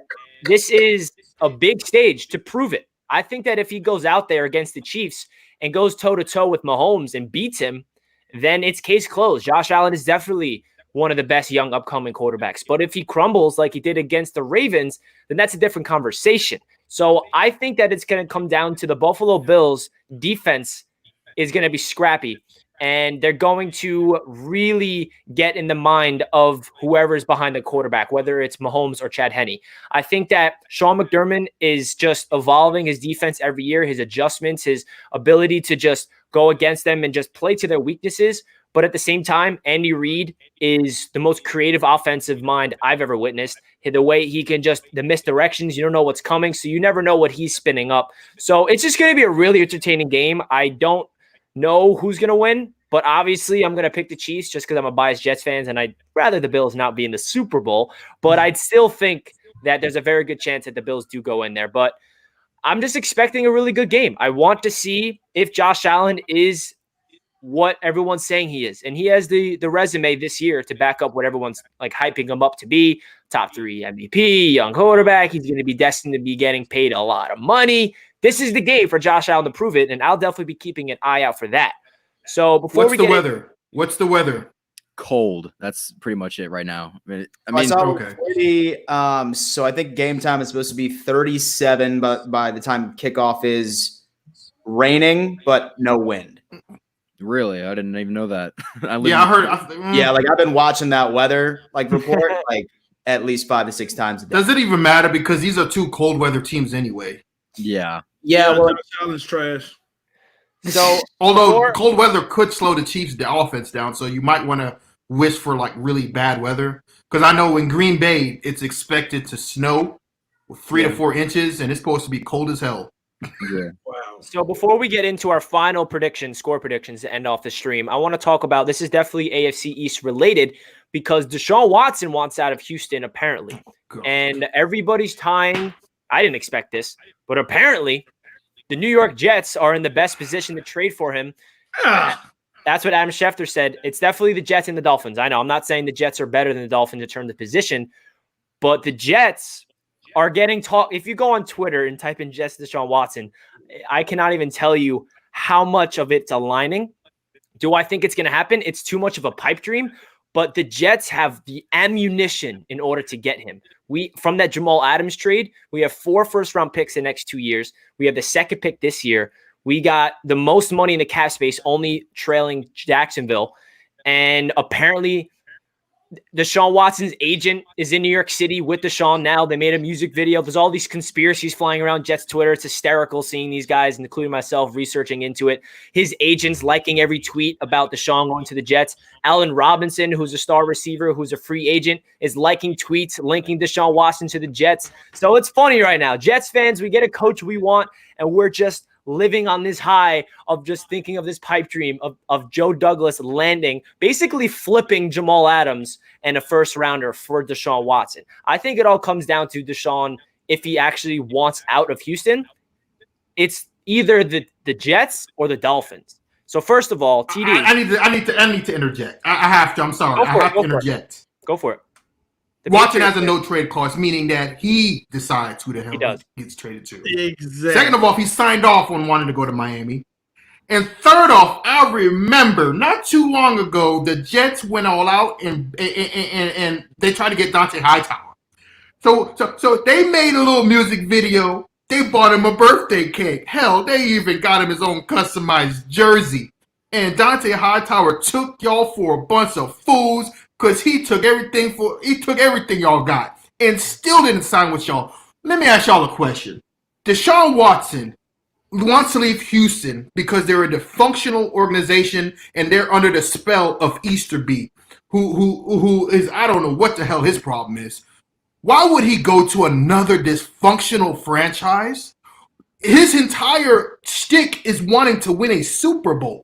this is a big stage to prove it. I think that if he goes out there against the Chiefs and goes toe-to-toe with Mahomes and beats him, then it's case closed. Josh Allen is definitely one of the best young upcoming quarterbacks. But if he crumbles like he did against the Ravens, then that's a different conversation. So I think that it's going to come down to the Buffalo Bills defense is going to be scrappy, and they're going to really get in the mind of whoever is behind the quarterback, whether it's Mahomes or Chad Henne. I think that Sean McDermott is just evolving his defense every year, his adjustments, his ability to just go against them and just play to their weaknesses. But at the same time, Andy Reid is the most creative offensive mind I've ever witnessed. The way he can just, the misdirections, you don't know what's coming, so you never know what he's spinning up. So it's just going to be a really entertaining game. I don't know who's going to win, but obviously I'm going to pick the Chiefs just because I'm a biased Jets fan, and I'd rather the Bills not be in the Super Bowl. But I'd still think that there's a very good chance that the Bills do go in there. But I'm just expecting a really good game. I want to see if Josh Allen is what everyone's saying he is. And he has the resume this year to back up what everyone's like hyping him up to be. Top 3 MVP, young quarterback. He's going to be destined to be getting paid a lot of money. This is the game for Josh Allen to prove it, and I'll definitely be keeping an eye out for that. So before What's the weather? cold. That's pretty much it right now. I I mean, saw okay. 40, so I think game time is supposed to be 37, but by the time kickoff is raining, but no wind. really, I didn't even know that. Yeah, I heard. Yeah, like I've been watching that weather report like at least 5 to 6 times a day. Does it even matter because these are two cold weather teams anyway? Yeah. Yeah, well, Josh Allen's trash. So Although cold weather could slow the Chiefs' offense down, so you might want to wish for like really bad weather. Because I know in Green Bay it's expected to snow with 3 to 4 inches, and it's supposed to be cold as hell. Yeah. Wow. So before we get into our final predictions, score predictions to end off the stream, I want to talk about, this is definitely AFC East related because Deshaun Watson wants out of Houston apparently. God. And everybody's tying, I didn't expect this, but apparently the New York Jets are in the best position to trade for him. That's what Adam Schefter said. It's definitely the Jets and the Dolphins. I know I'm not saying the Jets are better than the Dolphins in terms of position, but the Jets are getting talk. If you go on Twitter and type in Jets Deshaun Watson, I cannot even tell you how much of it's aligning. Do I think it's going to happen? It's too much of a pipe dream, but the Jets have the ammunition in order to get him. From that Jamal Adams trade, we have 4 first-round picks in the next 2 years. We have the second pick this year. We got the most money in the cap space, only trailing Jacksonville. And apparently Deshaun Watson's agent is in New York City with Deshaun now. They made a music video. There's all these conspiracies flying around Jets Twitter. It's hysterical seeing these guys, including myself, researching into it. His agent's liking every tweet about Deshaun going to the Jets. Allen Robinson, who's a star receiver, who's a free agent, is liking tweets linking Deshaun Watson to the Jets. So it's funny right now. Jets fans, we get a coach we want, and we're just living on this high of just thinking of this pipe dream of Joe Douglas landing, basically flipping Jamal Adams and a first rounder for Deshaun Watson. I think it all comes down to Deshaun. If he actually wants out of Houston, it's either the Jets or the Dolphins. So first of all, TD, I need to interject. I have to. I'm sorry. I have to interject. Go for it. Watson has a no trade clause, meaning that he decides who the hell he gets traded to. Exactly. Second of all, he signed off on wanting to go to Miami. And third off, I remember not too long ago, the Jets went all out and they tried to get Dante Hightower. So they made a little music video. They bought him a birthday cake. Hell, they even got him his own customized jersey. And Dante Hightower took y'all for a bunch of fools. Because he took everything y'all got and still didn't sign with y'all. Let me ask y'all a question. Deshaun Watson wants to leave Houston because they're a dysfunctional organization and they're under the spell of Easterby, who is, I don't know what the hell his problem is. Why would he go to another dysfunctional franchise? His entire shtick is wanting to win a Super Bowl.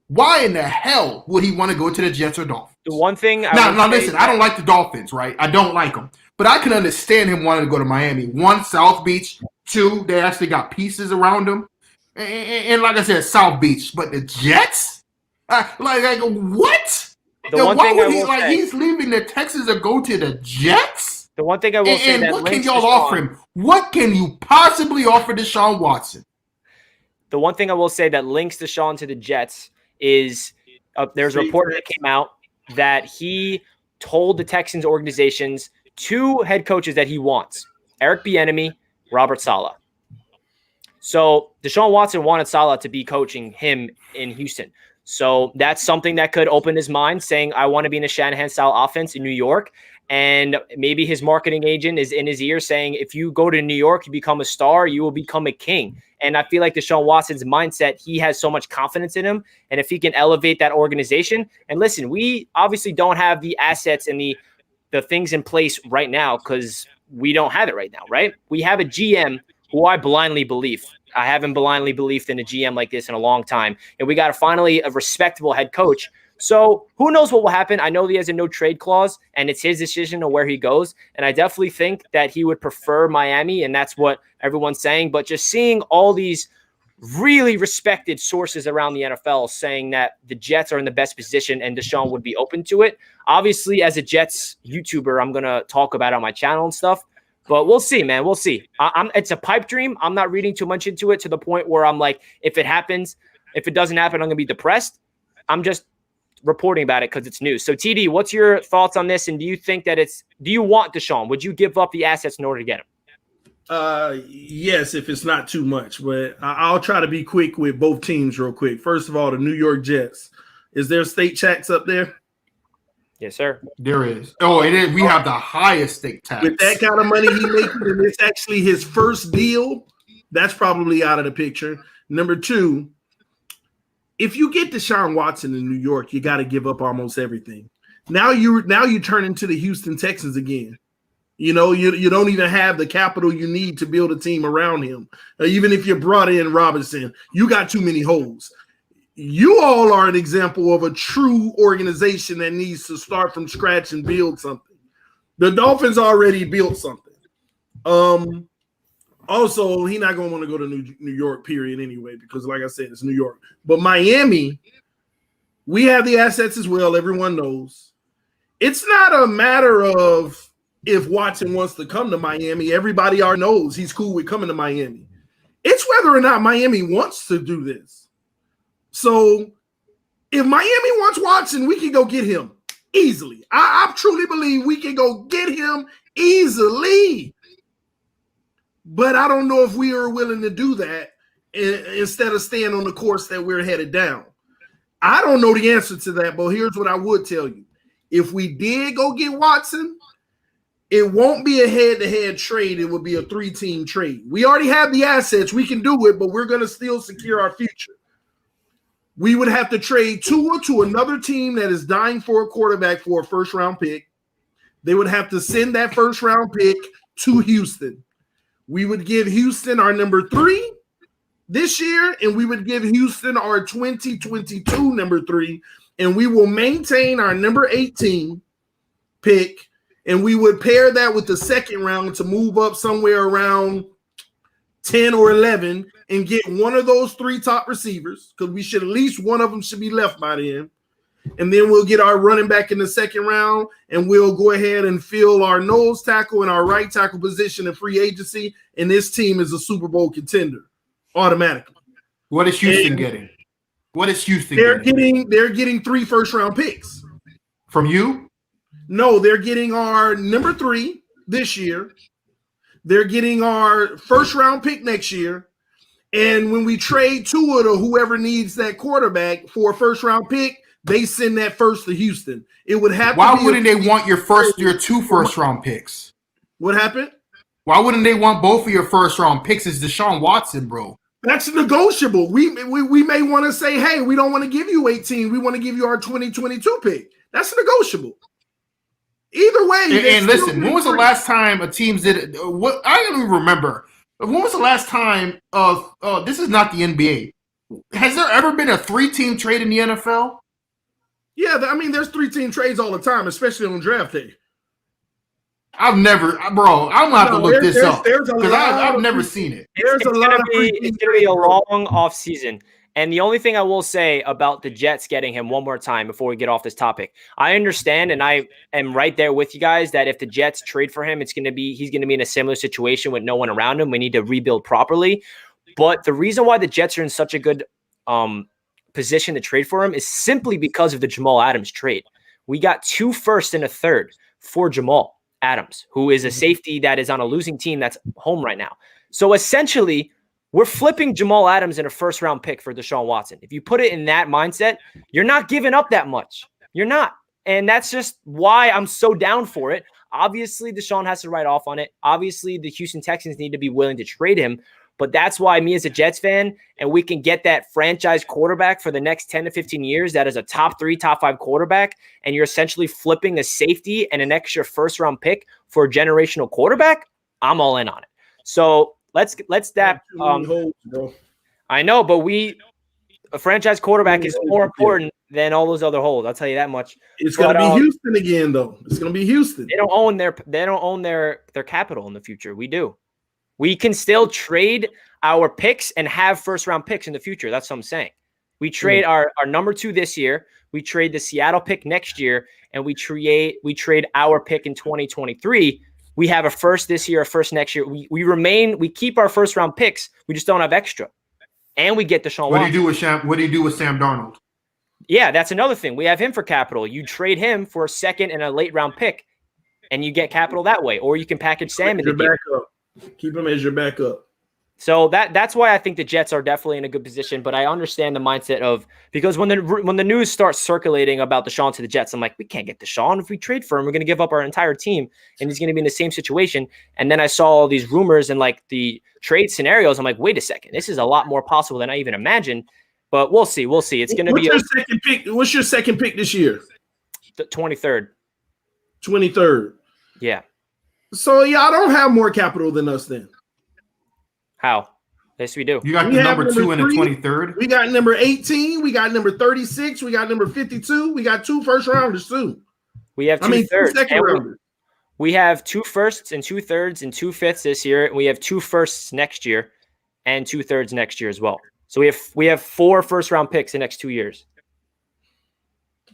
Why in the hell would he want to go to the Jets or Dolphins? The one thing now listen, I don't like the Dolphins, right? I don't like them. But I can understand him wanting to go to Miami. 1, South Beach. 2, they actually got pieces around them. And like I said, South Beach. But the Jets? Like what? The one thing I will say, he's leaving the Texans to go to the Jets? The one thing I will say and that what can links y'all offer him? What can you possibly offer Deshaun Watson? The one thing I will say that links Deshaun to the Jets is there's a report that came out that he told the Texans organizations 2 head coaches that he wants, Eric Bieniemy, Robert Saleh. So Deshaun Watson wanted Saleh to be coaching him in Houston. So that's something that could open his mind, saying, I want to be in a Shanahan-style offense in New York. And maybe his marketing agent is in his ear saying, if you go to New York, you become a star, you will become a king. And I feel like Deshaun Watson's mindset, he has so much confidence in him. And if he can elevate that organization, and listen, we obviously don't have the assets and the things in place right now because we don't have it right now, right? We have a GM who I blindly believe. I haven't blindly believed in a GM like this in a long time. And we got finally a respectable head coach. So who knows what will happen? I know he has a no trade clause and it's his decision of where he goes. And I definitely think that he would prefer Miami, and that's what everyone's saying. But just seeing all these really respected sources around the NFL saying that the Jets are in the best position and Deshaun would be open to it. Obviously, as a Jets YouTuber, I'm going to talk about it on my channel and stuff. But we'll see, man. We'll see. It's a pipe dream. I'm not reading too much into it to the point where I'm like, if it happens, if it doesn't happen, I'm going to be depressed. I'm just reporting about it because it's news. So TD, what's your thoughts on this? And do you think that do you want Deshaun? Would you give up the assets in order to get him? Yes, if it's not too much, but I'll try to be quick with both teams real quick. First of all, the New York Jets. Is there state tax up there? Yes, sir. There is. Oh, it is. We have the highest state tax. With that kind of money he making, and it's actually his first deal, that's probably out of the picture. Number two, if you get Deshaun Watson in New York, you got to give up almost everything. Now you turn into the Houston Texans again. You know, you don't even have the capital you need to build a team around him. Even if you brought in Robinson, you got too many holes. You all are an example of a true organization that needs to start from scratch and build something. The Dolphins already built something. Also, he's not going to want to go to New York, period, anyway, because like I said, it's New York. But Miami, we have the assets as well. Everyone knows. It's not a matter of if Watson wants to come to Miami. Everybody already knows he's cool with coming to Miami. It's whether or not Miami wants to do this. So if Miami wants Watson, we can go get him easily. I truly believe we can go get him easily. But I don't know if we are willing to do that instead of staying on the course that we're headed down. I don't know the answer to that, but here's what I would tell you. If we did go get Watson, it won't be a head-to-head trade. It would be a 3-team trade. We already have the assets. We can do it, but we're going to still secure our future. We would have to trade Tua to another team that is dying for a quarterback for a first-round pick. They would have to send that first-round pick to Houston. We would give Houston our number 3 this year, and we would give Houston our 2022 number 3, and we will maintain our number 18 pick. And we would pair that with the second round to move up somewhere around 10 or 11 and get one of those 3 top receivers, because we should at least one of them should be left by then. And then we'll get our running back in the second round, and we'll go ahead and fill our nose tackle and our right tackle position in free agency. And this team is a Super Bowl contender automatically. What is Houston getting? What is Houston getting? They're getting 3 first-round picks. From you? No, they're getting our number 3 this year. They're getting our first-round pick next year. And when we trade Tua to whoever needs that quarterback for a first-round pick, they send that first to Houston. It would have. Why wouldn't they want your 2 first-round picks? What happened? Why wouldn't they want both of your first-round picks? It's Deshaun Watson, bro. That's negotiable. We may want to say, hey, we don't want to give you 18. We want to give you our 2022 pick. That's negotiable. Either way. And listen, when was the last time a team did it? What I don't even remember. When was the last time this is not the NBA. Has there ever been a 3-team trade in the NFL? Yeah, I mean, there's 3-team trades all the time, especially on draft day. I'm gonna have to look this up because I've never seen it. It's gonna be a long off season. And the only thing I will say about the Jets getting him one more time before we get off this topic, I understand, and I am right there with you guys, that if the Jets trade for him, he's going to be in a similar situation with no one around him. We need to rebuild properly. But the reason why the Jets are in such a good position to trade for him is simply because of the Jamal Adams trade. We got 2 firsts and a third for Jamal Adams, who is a safety that is on a losing team that's home right now. So essentially, we're flipping Jamal Adams in a first-round pick for Deshaun Watson. If you put it in that mindset, you're not giving up that much. You're not. And that's just why I'm so down for it. Obviously, Deshaun has to write off on it. Obviously, the Houston Texans need to be willing to trade him. But that's why me as a Jets fan, and we can get that franchise quarterback for the next 10 to 15 years that is a top 3, top 5 quarterback, and you're essentially flipping a safety and an extra first-round pick for a generational quarterback, I'm all in on it. So let's that. I know, but a franchise quarterback is more important than all those other holes. I'll tell you that much. It's going to be Houston again, though. It's going to be Houston. They don't own their capital in the future. We do. We can still trade our picks and have first-round picks in the future. That's what I'm saying. We trade our number 2 this year. We trade the Seattle pick next year, and we trade our pick in 2023. We have a first this year, a first next year. We keep our first-round picks. We just don't have extra. And we get Deshaun Watson. What do you do with Sam Darnold? Yeah, that's another thing. We have him for capital. You trade him for a second and a late round pick, and you get capital that way. Or you can package Sam in the deal. Backup. Keep him as your backup. So that's why I think the Jets are definitely in a good position. But I understand the mindset of, because when the news starts circulating about Deshaun to the Jets, I'm like, we can't get Deshaun. If we trade for him, we're going to give up our entire team, and he's going to be in the same situation. And then I saw all these rumors and like the trade scenarios. I'm like, wait a second, this is a lot more possible than I even imagined. But we'll see. We'll see. It's going to be your second pick. What's your second pick this year? The 23rd. 23rd. Yeah. So y'all don't have more capital than us then. How? Yes, we do. You got the number 2 and the 23rd. We got number 18. We got number 36. We got number 52. We got 2 first rounders too. We have 2 thirds. Second rounders. We have 2 firsts and 2 thirds and 2 fifths this year. And we have 2 firsts next year and 2 thirds next year as well. So we have 4 first round picks the next 2 years.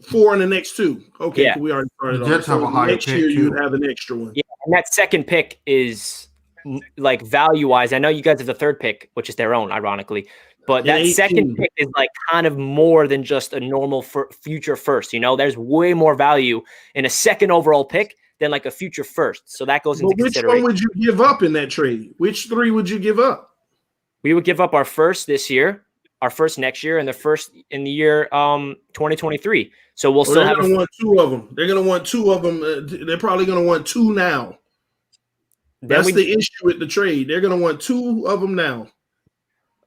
4 in the next 2. Okay, yeah. We already started. The Jets have a higher next pick year too. you'd have an extra one. Yeah, and that second pick is like value wise. I know you guys have the 3rd pick, which is their own, ironically, but that 18. second pick is like kind of more than just a normal future first. You know, there's way more value in a second overall pick than like a future first. So that goes into consideration. Which one would you give up in that trade? Which 3 would you give up? We would give up our first this year, our first next year, and the first in the year 2023. So we'll still have. They're going to want 2 of them. They're going to want 2 of them. They're probably going to want 2 now. That's the issue with the trade. They're going to want 2 of them now.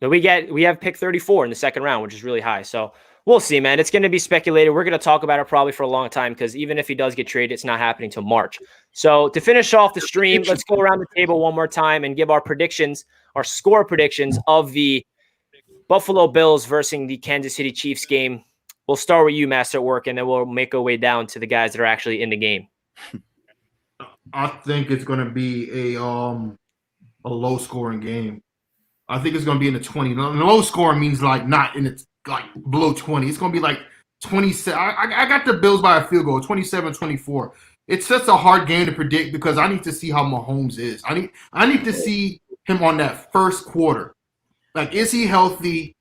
So we have pick 34 in the second round, which is really high. So we'll see, man. It's going to be speculated. We're going to talk about it probably for a long time, because even if he does get traded, it's not happening till March. So to finish off the stream, let's go around the table one more time and give our predictions, our score predictions of the Buffalo Bills versus the Kansas City Chiefs game. We'll start with you, Master at Work, and then we'll make our way down to the guys that are actually in the game. I think it's going to be a low scoring game. I think it's going to be in the 20. Low scoring means like not in it's like below 20. It's going to be like 27. I got the Bills by a field goal, 27-24. It's such a hard game to predict because I need to see how Mahomes is. I need to see him on that first quarter. Like, is he healthy?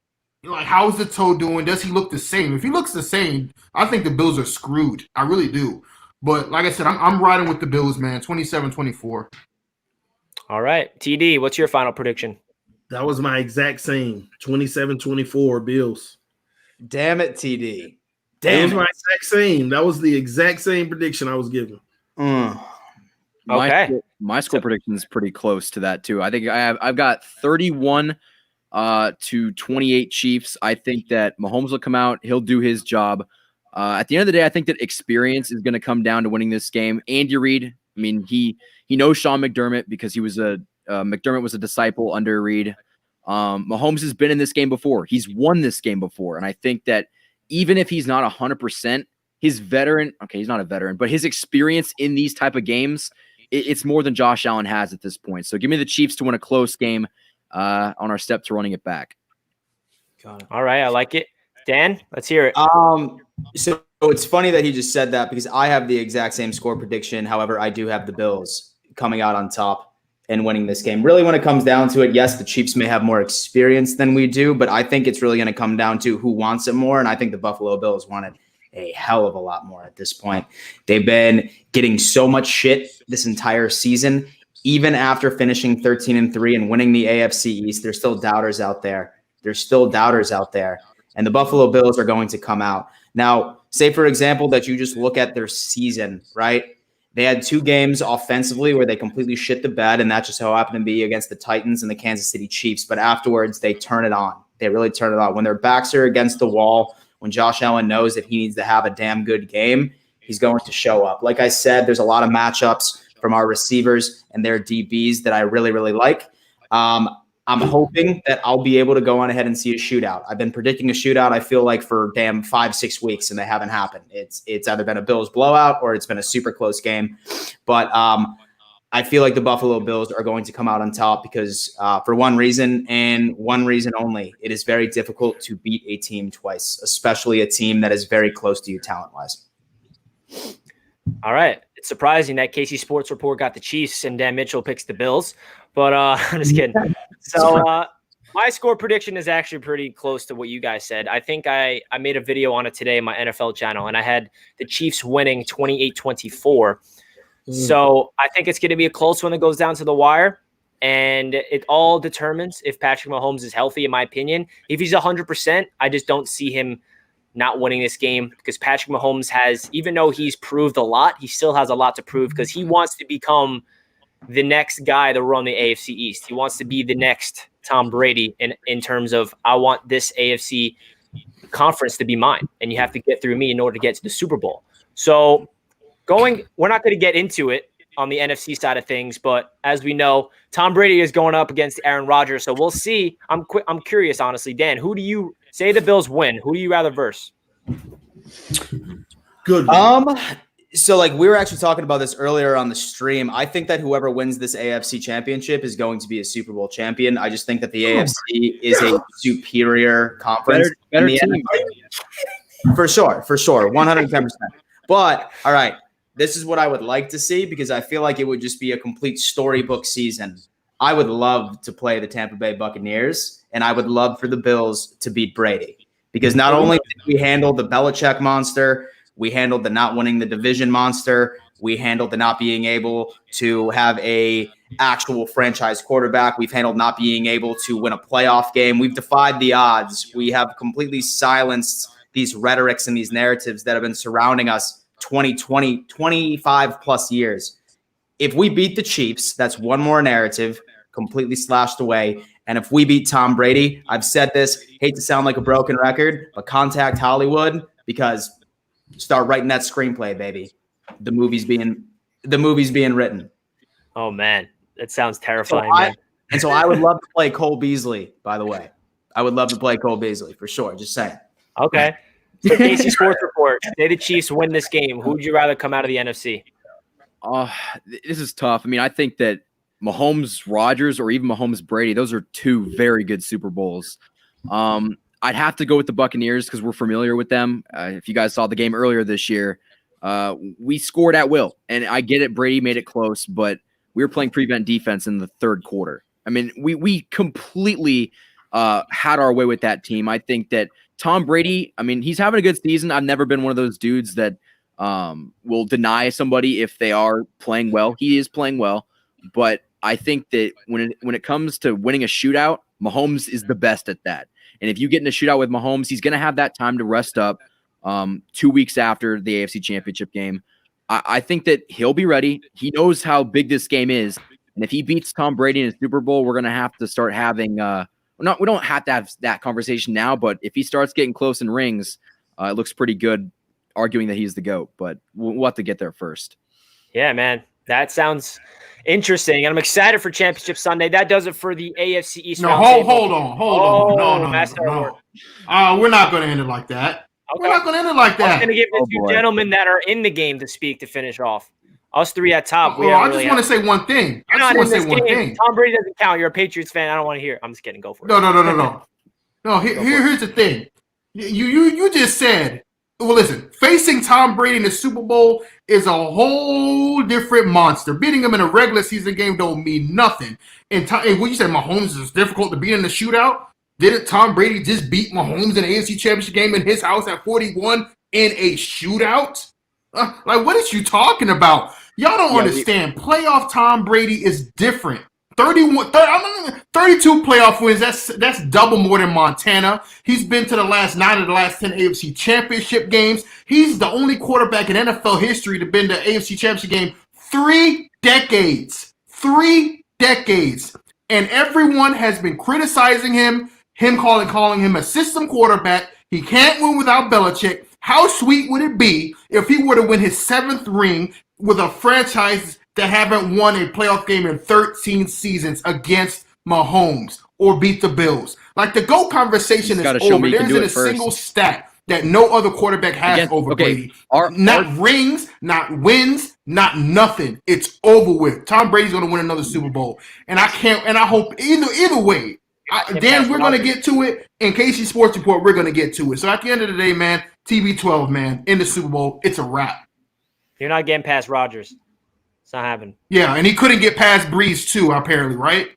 Like, how is the toe doing? Does he look the same? If he looks the same, I think the Bills are screwed. I really do. But like I said, I'm riding with the Bills, man. 27-24. All right. TD, what's your final prediction? That was my exact same. 27-24 Bills. Damn it, TD. Damn, it was my exact same. That was the exact same prediction I was given. Okay. My score prediction is pretty close to that too. I think I've got 31 to 28 Chiefs. I think that Mahomes will come out. He'll do his job. At the end of the day, I think that experience is going to come down to winning this game. Andy Reid, I mean, he knows Sean McDermott because he was McDermott was a disciple under Reid. Mahomes has been in this game before. He's won this game before. And I think that even if he's not 100%, his veteran, okay, he's not a veteran, but his experience in these type of games, it's more than Josh Allen has at this point. So give me the Chiefs to win a close game on our step to running it back. All right, I like it. Dan, let's hear it. So it's funny that he just said that because I have the exact same score prediction. However, I do have the Bills coming out on top and winning this game. Really, when it comes down to it, yes, the Chiefs may have more experience than we do, but I think it's really going to come down to who wants it more. And I think the Buffalo Bills want it a hell of a lot more at this point. They've been getting so much shit this entire season. Even after finishing 13-3 and winning the AFC East, there's still doubters out there. And the Buffalo Bills are going to come out. Now, say, for example, that you just look at their season, right? They had 2 games offensively where they completely shit the bed, and that just so happened to be against the Titans and the Kansas City Chiefs. But afterwards, they turn it on. They really turn it on. When their backs are against the wall, when Josh Allen knows that he needs to have a damn good game, he's going to show up. Like I said, there's a lot of matchups from our receivers and their DBs that I really, really like. I'm hoping that I'll be able to go on ahead and see a shootout. I've been predicting a shootout, I feel like, for damn 5-6 weeks, and they haven't happened. It's either been a Bills blowout or it's been a super close game. But I feel like the Buffalo Bills are going to come out on top because for one reason and one reason only, it is very difficult to beat a team twice, especially a team that is very close to you talent-wise. All right. It's surprising that Casey Sports Report got the Chiefs and Dan Mitchell picks the Bills, but I'm just kidding. So My score prediction is actually pretty close to what you guys said. I think I made a video on it today on my NFL channel, and I had the Chiefs winning 28-24. So I think it's going to be a close one that goes down to the wire, and it all determines if Patrick Mahomes is healthy, in my opinion. If he's 100%, I just don't see him not winning this game because Patrick Mahomes has, even though he's proved a lot, he still has a lot to prove because he wants to become the next guy to run the AFC East. He wants to be the next Tom Brady in terms of, I want this AFC conference to be mine, and you have to get through me in order to get to the Super Bowl. So we're not going to get into it on the NFC side of things, but as we know, Tom Brady is going up against Aaron Rodgers, so we'll see. I'm curious, honestly. Dan, who do you say the Bills win? Who do you rather verse? Good. So like we were actually talking about this earlier on the stream. I think that whoever wins this AFC Championship is going to be a Super Bowl champion. I just think that the AFC is a superior conference. Better in the team. NFL. For sure, 110%. But all right, this is what I would like to see because I feel like it would just be a complete storybook season. I would love to play the Tampa Bay Buccaneers, and I would love for the Bills to beat Brady because not only did we handle the Belichick monster, we handled the not winning the division monster. We handled the not being able to have a actual franchise quarterback. We've handled not being able to win a playoff game. We've defied the odds. We have completely silenced these rhetorics and these narratives that have been surrounding us 25 plus years. If we beat the Chiefs, that's one more narrative completely slashed away. And if we beat Tom Brady, I've said this, hate to sound like a broken record, but contact Hollywood because start writing that screenplay, baby. The movie's being written. Oh man, that sounds terrifying. So I would love to play Cole Beasley, by the way. I would love to play Cole Beasley for sure. Just saying. Okay. So Casey Sports Report. Say the Chiefs win this game. Who would you rather come out of the NFC? This is tough. I mean, I think that Mahomes, Rodgers, or even Mahomes, Brady, those are two very good Super Bowls. I'd have to go with the Buccaneers because we're familiar with them. If you guys saw the game earlier this year, we scored at will. And I get it, Brady made it close, but we were playing prevent defense in the third quarter. I mean, we completely had our way with that team. I think that Tom Brady, I mean, he's having a good season. I've never been one of those dudes that will deny somebody if they are playing well. He is playing well. But I think that when it comes to winning a shootout, Mahomes is the best at that. And if you get in a shootout with Mahomes, he's going to have that time to rest up 2 weeks after the AFC Championship game. I think that he'll be ready. He knows how big this game is. And if he beats Tom Brady in a Super Bowl, we're going to have to start having we don't have to have that conversation now, but if he starts getting close in rings, it looks pretty good arguing that he's the GOAT. But we'll have to get there first. Yeah, man. That sounds interesting. And I'm excited for Championship Sunday. That does it for the AFC East. No, hold on. No. We're not going to end it like that. Okay. We're not going to end it like that. I'm going to give the two gentlemen that are in the game to speak to finish off. Us three at top. I just want to say one thing. Tom Brady doesn't count. You're a Patriots fan. I don't want to hear it. I'm just kidding. Go for it. No. No, here's the thing. You just said, well, listen, facing Tom Brady in the Super Bowl is a whole different monster. Beating him in a regular season game don't mean nothing. And when you said Mahomes is difficult to beat in the shootout, didn't Tom Brady just beat Mahomes in the AFC Championship game in his house at 41 in a shootout? Like, what is you talking about? Y'all don't understand. Playoff Tom Brady is different. 32 playoff wins. That's double more than Montana. He's been to the last 9 of the last 10 AFC Championship games. He's the only quarterback in NFL history to been to AFC Championship game 3 decades. 3 decades. And everyone has been criticizing him calling him a system quarterback. He can't win without Belichick. How sweet would it be if he were to win his 7th ring with a franchise that haven't won a playoff game in 13 seasons against Mahomes or beat the Bills? Like, the GOAT conversation is over. There isn't a single stat that no other quarterback has over Brady. Not rings, not wins, not nothing. It's over with. Tom Brady's going to win another Super Bowl. And I hope either way. Dan, we're going to get to it. In Casey Sports Report, we're going to get to it. So at the end of the day, man, TB12, man, in the Super Bowl, it's a wrap. You're not getting past Rodgers. It's not happening. Yeah, and he couldn't get past Breeze too, apparently, right?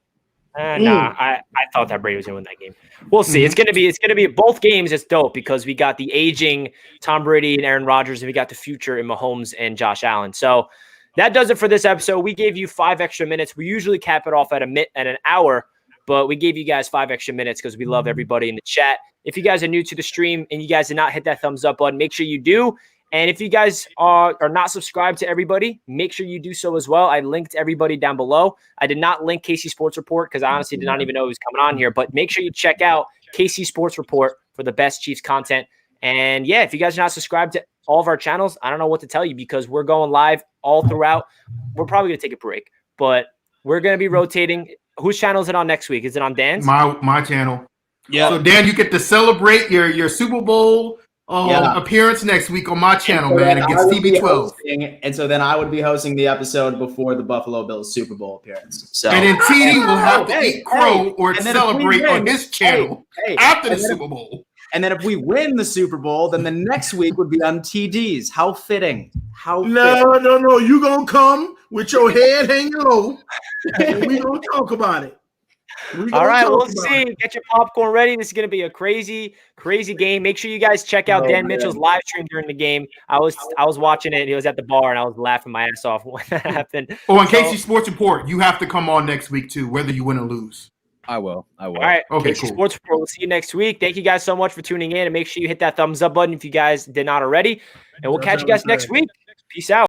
Nah, I thought that Brady was gonna win that game. We'll see. It's gonna be both games. It's dope because we got the aging Tom Brady and Aaron Rodgers, and we got the future in Mahomes and Josh Allen. So that does it for this episode. We gave you 5 extra minutes. We usually cap it off at an hour, but we gave you guys 5 extra minutes because we love everybody in the chat. If you guys are new to the stream and you guys did not hit that thumbs up button, make sure you do. And if you guys are not subscribed to everybody, make sure you do so as well. I linked everybody down below. I did not link KC Sports Report because I honestly did not even know he was coming on here. But make sure you check out KC Sports Report for the best Chiefs content. And yeah, if you guys are not subscribed to all of our channels, I don't know what to tell you because we're going live all throughout. We're probably going to take a break, but we're going to be rotating. Whose channel is it on next week? Is it on Dan's? My channel. Yeah. So Dan, you get to celebrate your Super Bowl appearance next week on my channel, man, against TB12. And so then I would be hosting the episode before the Buffalo Bills Super Bowl appearance. So and then TD will have to eat crow or celebrate on his channel after the Super Bowl. And then if we win the Super Bowl, then the next week would be on TDs. How fitting. No. You going to come with your head hanging low, and we going to talk about it. All right, we'll see. Get your popcorn ready. This is going to be a crazy, crazy game. Make sure you guys check out Dan Mitchell's live stream during the game. I was watching it. He was at the bar, and I was laughing my ass off when that happened. Oh, and KC Sports Report, you have to come on next week, too, whether you win or lose. I will. All right. Okay, KC cool. Sports Report. We'll see you next week. Thank you guys so much for tuning in, and make sure you hit that thumbs up button if you guys did not already. And we'll catch you guys next week. Peace out.